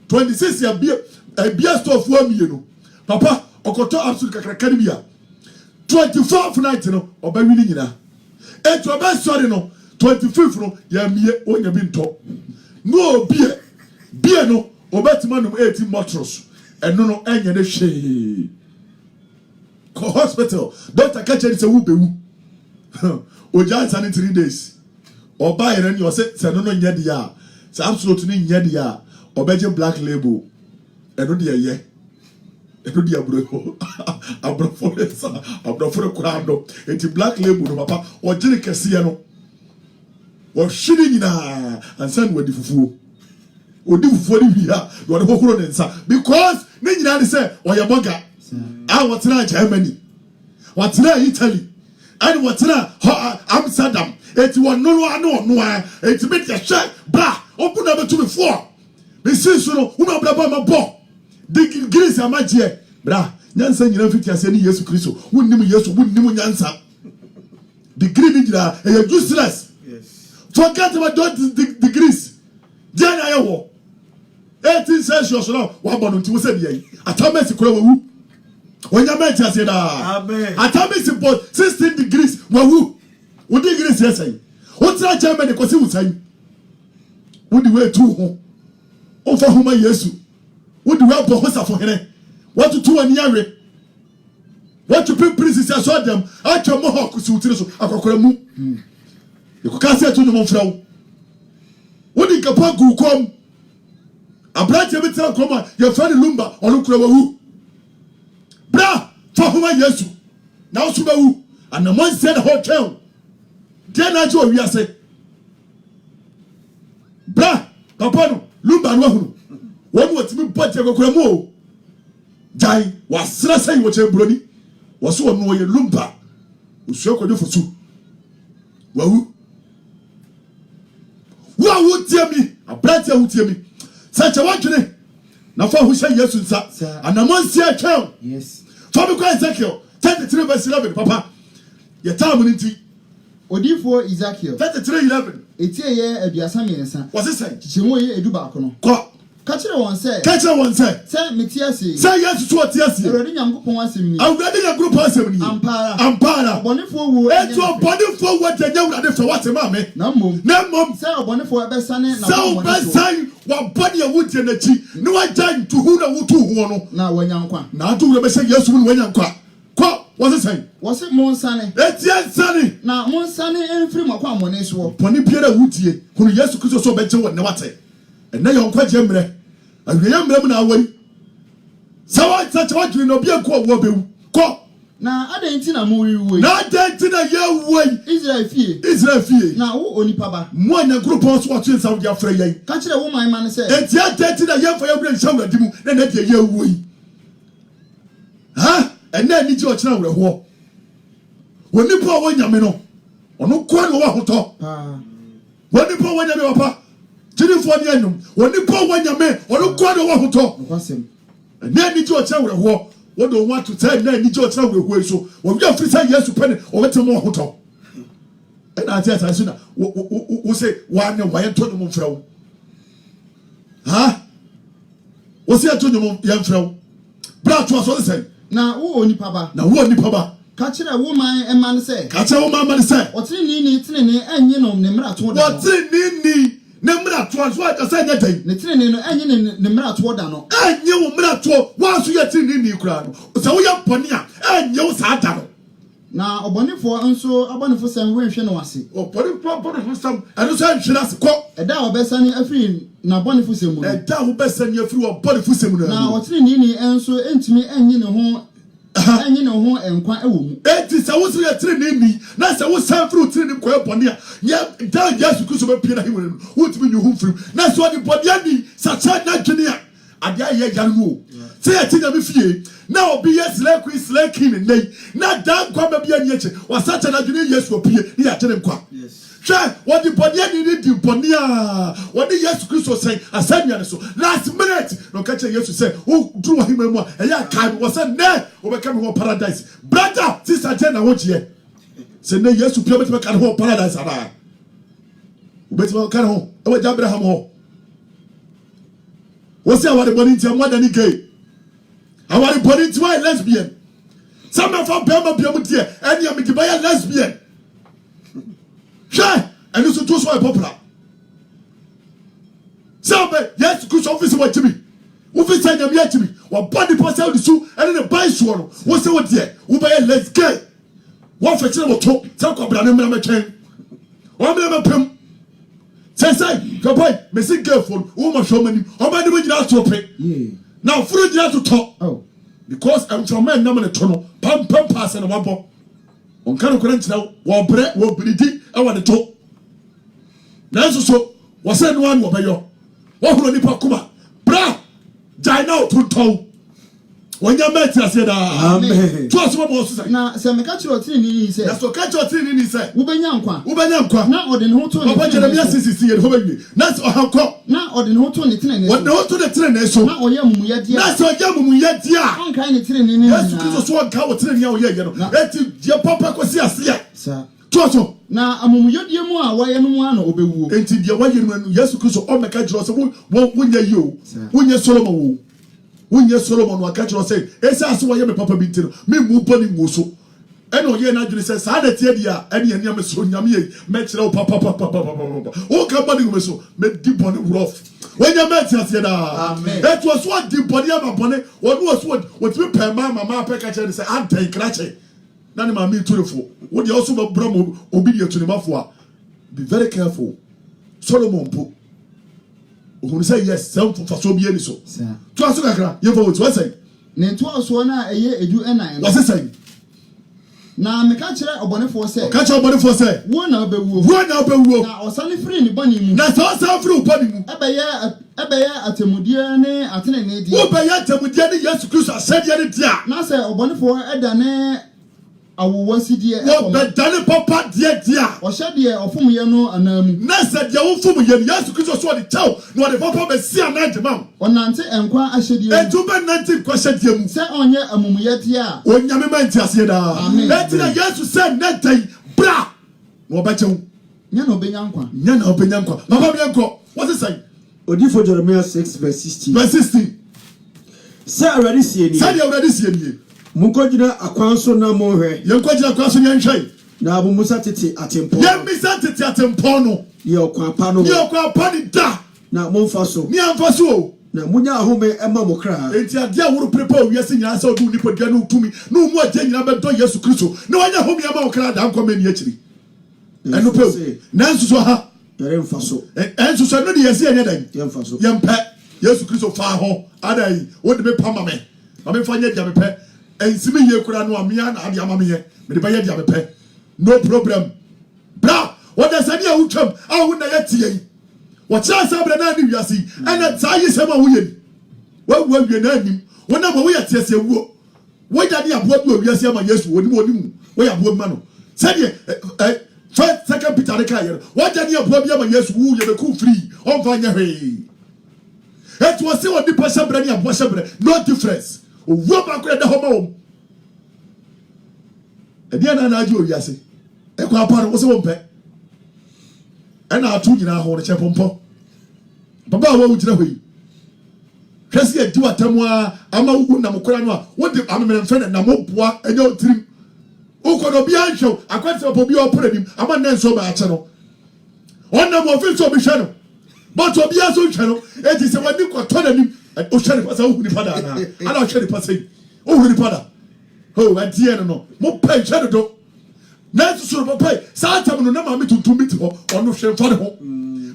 26th ya beer store for me no papa okoto absolute kakra bia 24th night no oba wini nyina etu oba sorry no 25th no ya mie onya bi nto no beer no obatima no 18 bottles eno no enya ne hwe ko hospital doctor catch say wo bewu oja san 3 days oba yere ni o se no nya de ya say absolute ni nya de ya obeje black label eno de ye eno de abrofo kwando enti black label no papa o jiri kese ye no o hwiri nyina ansan wadi fufuo odi fufuo ni bia do de kokoro ne nsa because ni nyina de say oye boga what na Germany what na Italy and what na Amsterdam it won no it be the share bra open up to before me see so no una bra ba ma bo dig grace amaje bra nyansa nyina fiti ase ni Yesu Kristo wonnim Yesu wonnim nyansa degree ni gira e useless forget about those degrees dia na yewo 18 Celsius no wa bono nti wo se de atamesi kura wu Onya meti ase da. Amen. Atami simple 16 degrees wawu. Wo degrees yesai. Wo tra Germany ko si wusai. Wo di we tu ho. O fa homa Yesu. Wo di we bo ho safo hene. What to tu ani awe. What to pay princess aso dem. Atwa mo ho ko si wutire so akokora mu. E ko ka se tu no mo fra wo. Wo di kapa gu kom. Abrante bi tra kom a ye fa ni lumba onu kura wawu. Bra for whom Yesu now subawu and the man said hotel then I do we say bra papa no lumba no hunu one what me what you go mo. Jai was say what you brony. Was so no ye lumpa. Usho ko for su. Wahu. Wa would tell me. A brother would tell me. Such a one today. Now for who say yes sir. And a month account. Yes. For me quite Ezekiel 33 verse 11 papa. Your time in Odifo Ezekiel 33:11. Etie ye aduasa miensa. What's it say? Chimo ye edu ba ko no. Ko. Kachire won say. Kachire won say. Say metiasi. Say yes to what yes. Awurade Nyankopon asem ni. Awurade Nyankopon asem ni. Ampara. Obonefo wo. Etu obonefo wo de Awurade fa what ma me. Na mom. Say obonefo ebesane na say obesane wa body awutie na chi. Ne wa jan to hu na wutu hu no. Na wanyankwa. Na adu we be say yes mu wanyankwa. Ko. What's it saying? What's it Monsane? Etienne Sani. Na Monsane enfiri makwa amone so. Poni biara wutie. Hunu Yesu Kristo so beje wo ne wate. Ena ye nkwa je mre. Awia mre mu na awari. Sawa tsacha wadwiri no bia ko wo bewu. Ko. Na adenti na mu wiwe. Na adenti na ye woi. Israel fie. Na wo onipa ba. Mo anya group on so watu Saudi afra yen. Ka kire wo man man say. Enti adenti na ye fa ye bra nshawra dimu na na de ye woi. Ha? Ena ni je o kira wre ho. Wonipa wo nyame no. Ono kwa no wa hoto. Wonipa wo nyame papa. Jinifo ni anum. Wonipa wo nyame, ono kwa no wa hoto. Kwasem. Ena ni je o kira wre ho. What do want to tell na ni je o kira wre ho so. Wo wi afri say Yesu pene o wete mo hoto. Ena ati asa na wo say wa ne wa ye to no mo mfra wo. Ha? Wo say to no mo ye mfra wo. Bra to so say. Na wo onipa ba. Na wo onipa ba. Ka kire wo man eman say. Ka kire wo man say. Otini ni enye no ne mra to da. Otini ne mra to so aka say nyatan. Ne tini no enye ne mra to da no. Enye wo mra to wa so ye tini ni kura no. So wo ya poni a enye wo sa da no. Na obonefo nso abonefo sem we hwe no wase. Obonefo sem eno so nhwira se ko. Eda obesani afiri na obonefo sem mu. Eda obesani afiri obonefo sem no. Na otini ni enso entimi enye ne ho enye ne ho enkwa ewo mu. Enti se wo so ye tini ni na se wo san firi tini ni ko eboni a ye da Yesu Kristo be pie na himu no. Wo timi nyu hu firi. Na so di bodi ani sa cha na dwene a ade aye yare no. Say a thing me fie. Now obi yes like king nei. Na dan kwa ba bia ni eche. Wasacha na dwene Yesu opie ni ya tene kwa. Yes. Hwe what the body ni di boni a. What the Yesu Kristo say asanya ne so. Last minute no ka che Yesu say who do wa hima mu a ya kai was say ne obeka me ho paradise. Brother sister Jena wo je. Say ne Yesu pia betima ka ho paradise aba. Obetima ka ho. E wa Abraham ho. What's your body into more than gay? Our body into a lesbian. Some of our Bama Biamutia and Yamikibaya lesbian. Sure, and you should do so popular. Some yes, good office what to me. Ufis and Yam yet to me. What body pass out the shoe and in a buy swallow. What's the what yet? Ubay let's gay. What for channel talk? Talk about a chain. One member pim. Say, go boy, missing girlfriend, woman show money, or by the way, you have to pay. Now, fruit you have to talk. Oh, because I'm from man, number the tunnel, pump pass and a wampo. On kind of current now, while bread will be deep, I want to talk. That's so, was that one over your what will you put? Bra, die now to toe. When you met, I said, amen. Trust what was say. Now, some catch your thing, he said. That's what catch your thing, he said. Ubanyankwa. Now, or the hotel. Papa Jeremiah says, he had that's how come. Now, or the hotel, the train. What the hotel, the train is so. Now, or Yamu yet. That's what Yamu yet. Yeah, kind of train in yes, because one cow train your year. That's your papa was here, sir. Trust now, among your dear more, why no one obewu. And to the way you yes, because all my catch was when you, when you're Solomon. When you Solomon will catch or say, it's as why I'm a papa beating me move bunny muso. And oh, yeah, Nigel says, I had a any and yam so yammy, metro papa. Oh, come on, so make deep on rough. When you met us, that was what deep body of a bonnet, what was what you pay mamma, Pekach and say, I'm taking cratchet. None of my me to the fool. Would you also be Bromo obedient to the mafia? Be very careful. Solomon put. Who say yes, self for so be any so. To answer, you vote, what's say? Then to us one a year, you and I. What's it saying? na meka kyerɛ ɔbɔnefoɔ sɛ ɔka kyerɛ ɔbɔnefoɔ sɛ wo na wobɛwuo na ɔsane firi ne bɔne mu na sɛ ɔsan firi wo bɔne mu ɛbɛyɛ atemmudeɛ ne atenene deɛ wobɛyɛ atemmudeɛ ne Yesu Kristo ahyɛdeɛ ne deɛ na sɛ ɔbɔnefoɔ ɛdane awowasideɛ wɔbɛdane papa deɛ ɔhyɛ deɛ ɔfomyɛ no anaa mu na sɛ deɛ wofom yɛ no Yesu Kristo so ɔde kyɛw na ɔde papa bɛsi ana de ma wo ɔnante nkwa ahyɛdeɛ mu ɛnti wobɛnante nkwa hyɛdeɛ mu sɛ ɔnyɛ amumuyɛdeɛ a onyame ma nti aseɛ daa Amen. ɛnti na Yesu sɛ nnɛ dɛn bra na ɔbɛkyɛ wo nyɛ na ɔbɛnya nkwa nyɛ na ɔbɛnya nkwa papa meɛnkɔ wɔse sɛn Odifo Jeremiah 6 verse 16. verse 16 Sɛ Awurade sie ni. sɛdeɛ Awurade sie nie Munkɔgyina akwan so na monhwɛ. yɛnkɔgyina kwa so yɛnhwɛ Na abumusa tete atempɔn. yɛmmisa tete atempɔn no Deɛ ɔkwan pa no. ne ɔkɔ apa ne da Na momfa so. ne amfa so o Na munya ahome ɛma mo kra. enti adeɛ a woro prepa owiase nyinaa sɛ wode wo nipadua ne wotumi ne wo mu agya nyinaa bɛdɔ Yesu Kristo na wanyɛ homeɛ ma wo kra da nkɔma ani akyiri ɛno pɛ o nanso so ha Yɛremfa so. ɛnso so ɛno de yɛsi ɛnyɛ dɛn Yɛmfa so. yɛmpɛ Yesu Kristo faa hɔ ada yi wode me pa ma me ma memfa nyɛ deɛ mepɛ ɛnsimi yie koraa no a mea na ade ama meyɛ mede bɛyɛ deɛ mepɛ no problem bra wɔde sɛ ne a wotwam a wo na yɛteɛ yi wɔkyerɛ sɛ berɛ no ane wiase yi ɛnɛ saa yi sɛm a woyɛ ni woawu awie no anim wonam a woyɛ teɛseɛ wuo woagya ne aboa bi wɔ wiase ama Yesu wɔnim wɔnim woyɛ aboa bi ma no sɛdeɛ First, Second Peter ne ka yɛ no woagya ne aboa bi ama Yesu wo yɛbɛku firi ɔmfa nyɛ hwee ɛti wɔ se wɔ nipa hyɛ berɛ ne aboa hyɛ berɛ no difference owuo baako yɛda hɔ ma wɔm ɛdeɛ na anaagye wɔ wiase ɛkɔ apa no wo sɛ wɔmpɛ ɛna ato nyinaa ho no kyɛ pɔmpɔ papa a wawo gyina hɔ yi hwɛ sɛ yɛdi w'atam a ama wogu nam kora no a wode amememfɛ ne nam woboa ɛnyɛ wo tirim wokɔ no obiaa nhwɛ wo akwante papa obiaa ɔpɔ n'anim ama nnɛ nso bɛakyɛ no ɔnam ɔfi sɛ ɔbɛhwɛ no but obiaa so nhwɛ no ɛnti sɛ w'ani kɔtɔ n'anim wohwɛ nipa sɛ wohu nipa da anaa ana wohwɛ nipa sɛ wohu nipa da ɛdeɛ no mopɛ nhwɛ no do nanso soro papa saa atam no na maame tuntum bi te hɔ ɔno hwɛ mfa ne ho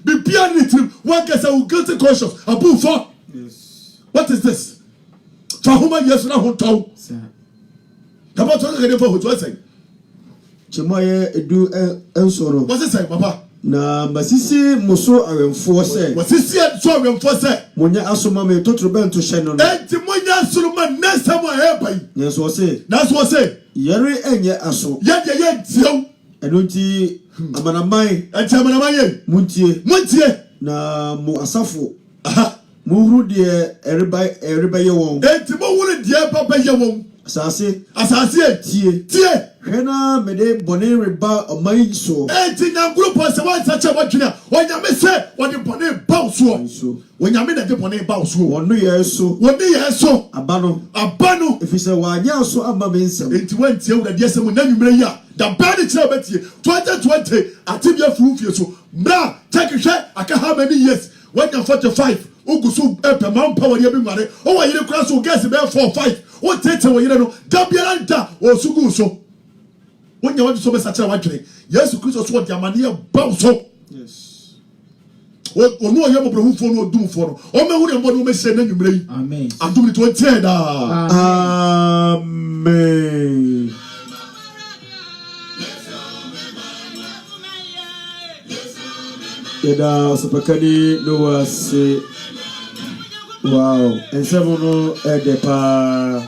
bibia ne tirim wankasa wo guilty conscious abufo what is this fa homa Yesu na ho tɔw kaba tɔ ka ne fa ho to asɛn Kyemɔyɛ edu ensoro. wɔse sɛn papa Na masisi muso awemfoɔ sɛ. wɔsisi so awɛmfo sɛ Monya asoma me totorobɛnto hyɛ no no. enti monya soroma nnɛsɛm a ɛba yi Nanso ɔse nanso wɔ sɛ yɛre ɛnyɛ aso. yɛdeɛ yɛntiɛw Ɛno nti amanaman ɛnti amanama yɛ muntie montie na mo asafo aha mohuru deɛ ɛrebɛyɛ wɔn. enti mowore deɛ ba bɛyɛ wɔn Asase asase tie hwɛ na mede bɔne reba ɔman yi so. enti nyankoropɔn sɛ woansakyɛ wɔdwene a ɔnyame sɛ wɔde bɔne ba wo soɔ So onyame na de bɔne ba wo soɔ wɔno yɛ so wɔne yɛ so aba no. aba no Ɛfiri sɛ wɔanyɛ aso ama me nsɛm. enti woantie wuradeɛ sɛ mu na nwummerɛ yi a dabaa ne kyerɛ wobɛtie 2020 ate bia firi wo fie so mmra kyɛkehwɛ aka how many years woanya 45 wogu so ɛpɛ ma mpa wɔdeɛ bi nware wowɔ yere kora so wo gas bɛyɛ 4-5 wotete wɔ yere no da biara nta ɔsu gu so wonya wode so bɛsakyerɛ woadwene Yesu Kristo so wɔde amanneɛ ba wo so ɔno ɔyɛ mmɔborɔhufoɔ no ɔdumfoɔ no ɔmɛhu ne mmɔ ne wɔmɛhyɛ no anwummerɛ yi Amen. adom ne to ɔntiɛ daa Amen. Yɛda ɔsopakani Noah se wow nsɛm no ɛdɛ paa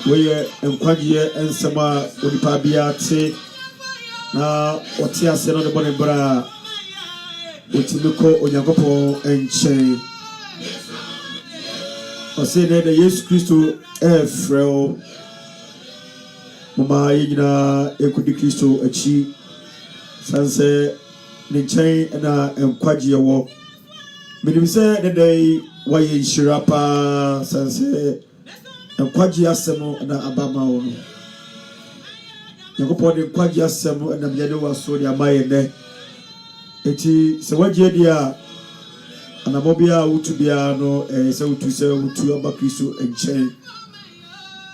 wɔyɛ nkwagyeɛ nsɛm a onipa biara te na ɔte ase no de bɔ ne berɛ a ɔtumi kɔ Onyankopɔn nkyɛn ɔse dɛ dɛ Yesu Kristo ɛɛfrɛ wo moma yɛ nyinaa ɛkɔdi Kristo akyi san sɛ ne nkyɛn ɛna nkwagyeɛ wɔ menim sɛ dɛdɛ yi wayɛ nhyira paa san sɛ nkwagyeɛ asɛm na aba ma wo no Nyankopɔn de nkwagyeɛ asɛm ɛnam yɛde wɔ so de ama yɛ nnɛ enti sɛ wagye adi a anammɔ biara a wotu biara no sɛ wotu aba Kristo nkyɛn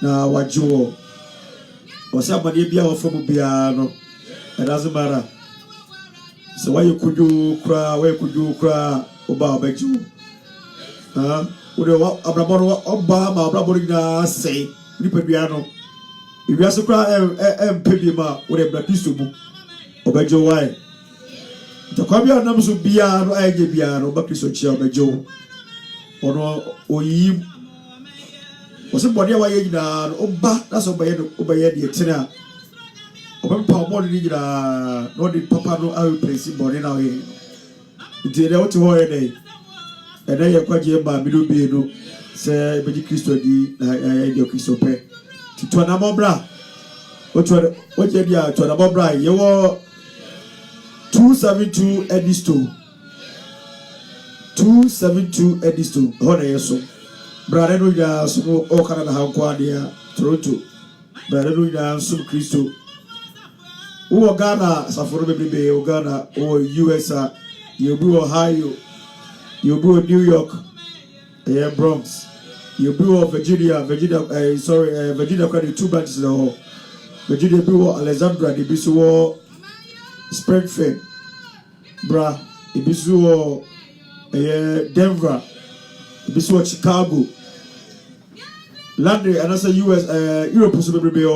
na wagye wɔ ɔsɛ amanneɛ biara wɔfa mu biara no ɛdoesn't matter sɛ wayɛ kodwo koraa woba wobɛgye wo wode abrabɔ no ɔba ma abrabɔ no nyinaa sɛe nipadua no If you are so cry and pay ma with a black to book or Joe Why. The Quabia numbers will be no Agabiano, but Christo Chia by Joe. Or no, or ye was somebody away down, oh, that's obey the tenor. Open power more than no did Papa no I will place him born in our head. Did out to her day. And I quite here by middle beano, say, Betty Christo di, I Christo pay. To Tuanamobra. What you are to Anamobra, you were 272 Edisto. 272 Edisto, Honeso. Brother Nuda, some all Canada, how Quadia, Toronto. Brother Nuda, some Christo. Who Ghana, Safari Baby, Ghana, or USA, you blew Ohio, you blew New York, Bronx, you blew Virginia, Virginia, Virginia, 2 branches in the hall. Virginia blew Alexandra, the Bissau, Springfield, Bra, the Bissau, Denver, the Bissau, Chicago, London, and also US, Europe, possibly be a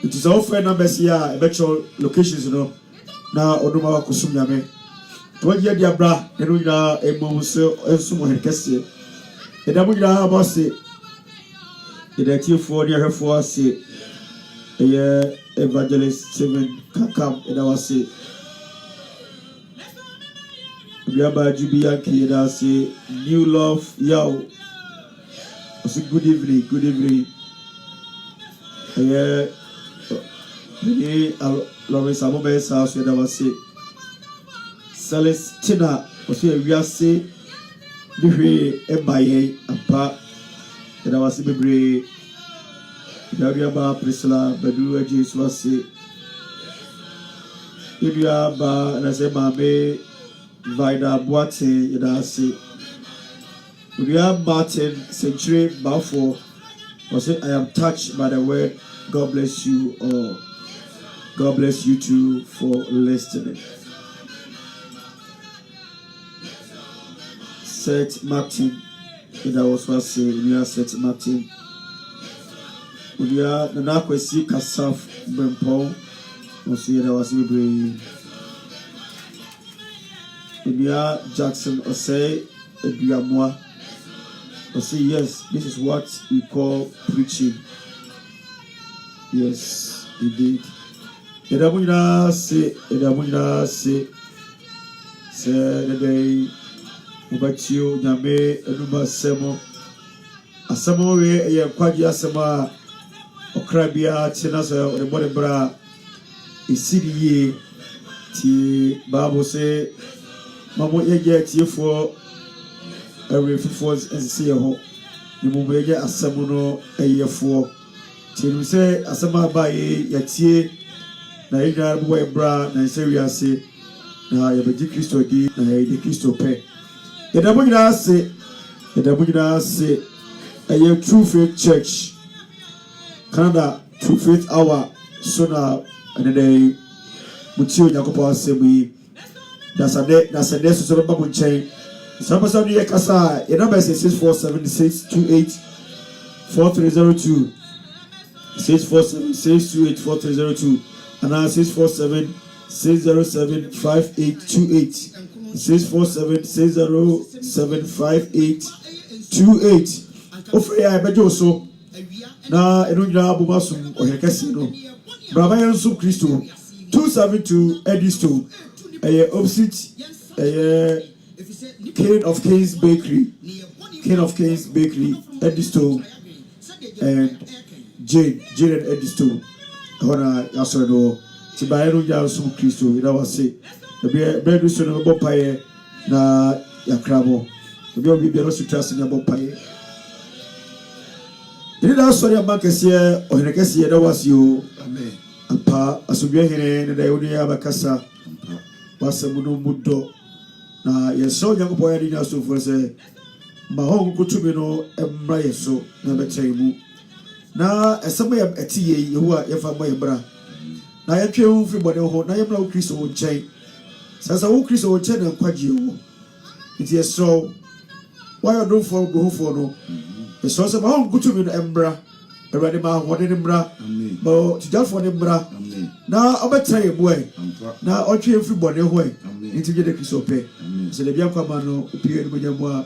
it is all fair numbers here, eventual locations, you know. Now, Oduma Kusumyame. 20 years, dear bra, and we are a moment and some more castle. And I would have about say, that you 4 years for us, say, evangelist 7 can come, and I was say, we are by Jubianki, and I say, new love, yow. I say, good evening, good evening. Lawrence Amobe's house, and I was say, Celestina, was here, we are say, the MIA, and part, and I was say, Baby, Daviaba, Priscilla, Badu, Jesus was say, Idiaba, and I say, Mame, Vida Boate, and I say, William Martin, Century, Balfour, was say, I am touched by the word. God bless you all. God bless you too for listening. St. Martin, that was what I say. We are St. Martin. We are the Nakwesi Kasaf Bempo. We see that was we are Jackson Osei Eduamwa. We say yes, this is what we call preaching. Yes, indeed. Edamuna say, say the day Mubatio, Yame, Enuma Semo, Asamo, a Quadia Sama, Okrabia, Tenasa, or the body bra, a city, T. Bible say, Mamma, get you for a refuse and see a home. You will get a Samono a year for. Till we say, Asama by Yatie. Na ida boy bra na seria se na ye be Kristo di na ye de Kristo pe ye da bugina se a True Faith Church Canada True Faith Hour so na and dey mutio nyakopo asemi da sade so be babu chen some person ye kasa ye number is 647-628-4302 647-628-4302 and now 647-607-5828 647-607-5828 ofre ya bejo so na enu nyina bomasum ohekasi no braba yensu Kristo 272 Edisto opposite King of Kings Bakery Edisto and Jane and Edisto Hona yasodo tibayero jansu Kristo ina wase be so no bopaye na yakrabo obi no sutrase na bopaye ina so ya makese ohenekese da wase o amen apa asobia here ne da yodi abakasa wasamuno mudo na yeso nyakopo ya dina so for say ma ho kutumi no emra yeso na betaimu na esema ya etiye yehu a yefa mo yebra na yetwe hu fi bode ho na yebra wo Kristo wo nchen sasa wo Kristo wo nchen na kwaje wo it is so why you don't for go for no so se ma ho kutumi no embra Awurade ma ahoɔden ne mmra Amen. ma ɔtugyafoɔ ne mmra Amen. na ɔbɛtena yɛ mu Ampa. na ɔtwe yɛn firi bɔne ho Amen. nti gye de Kristo pɛ Amen. sɛ dabi akwama no opie no mogya mu a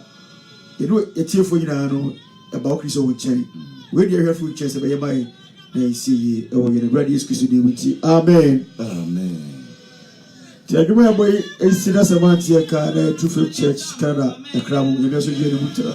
yɛne yɛtiefoɔ nyinaa no ɛba wo Kristo wo nkyɛn wei deɛ ɛhwɛfo nkyɛn sɛ bɛyɛ ma yɛ na yɛnsie yie ɛwɔ yɛn Awurade Yesu Kristo din mu nti amen. Amen. Ti adwuma yɛ bɔ yi ɛsi na sɛ manteɛ ka na True Faith Church Canada ɛkra mo yɛbɛ so gye ne mu tira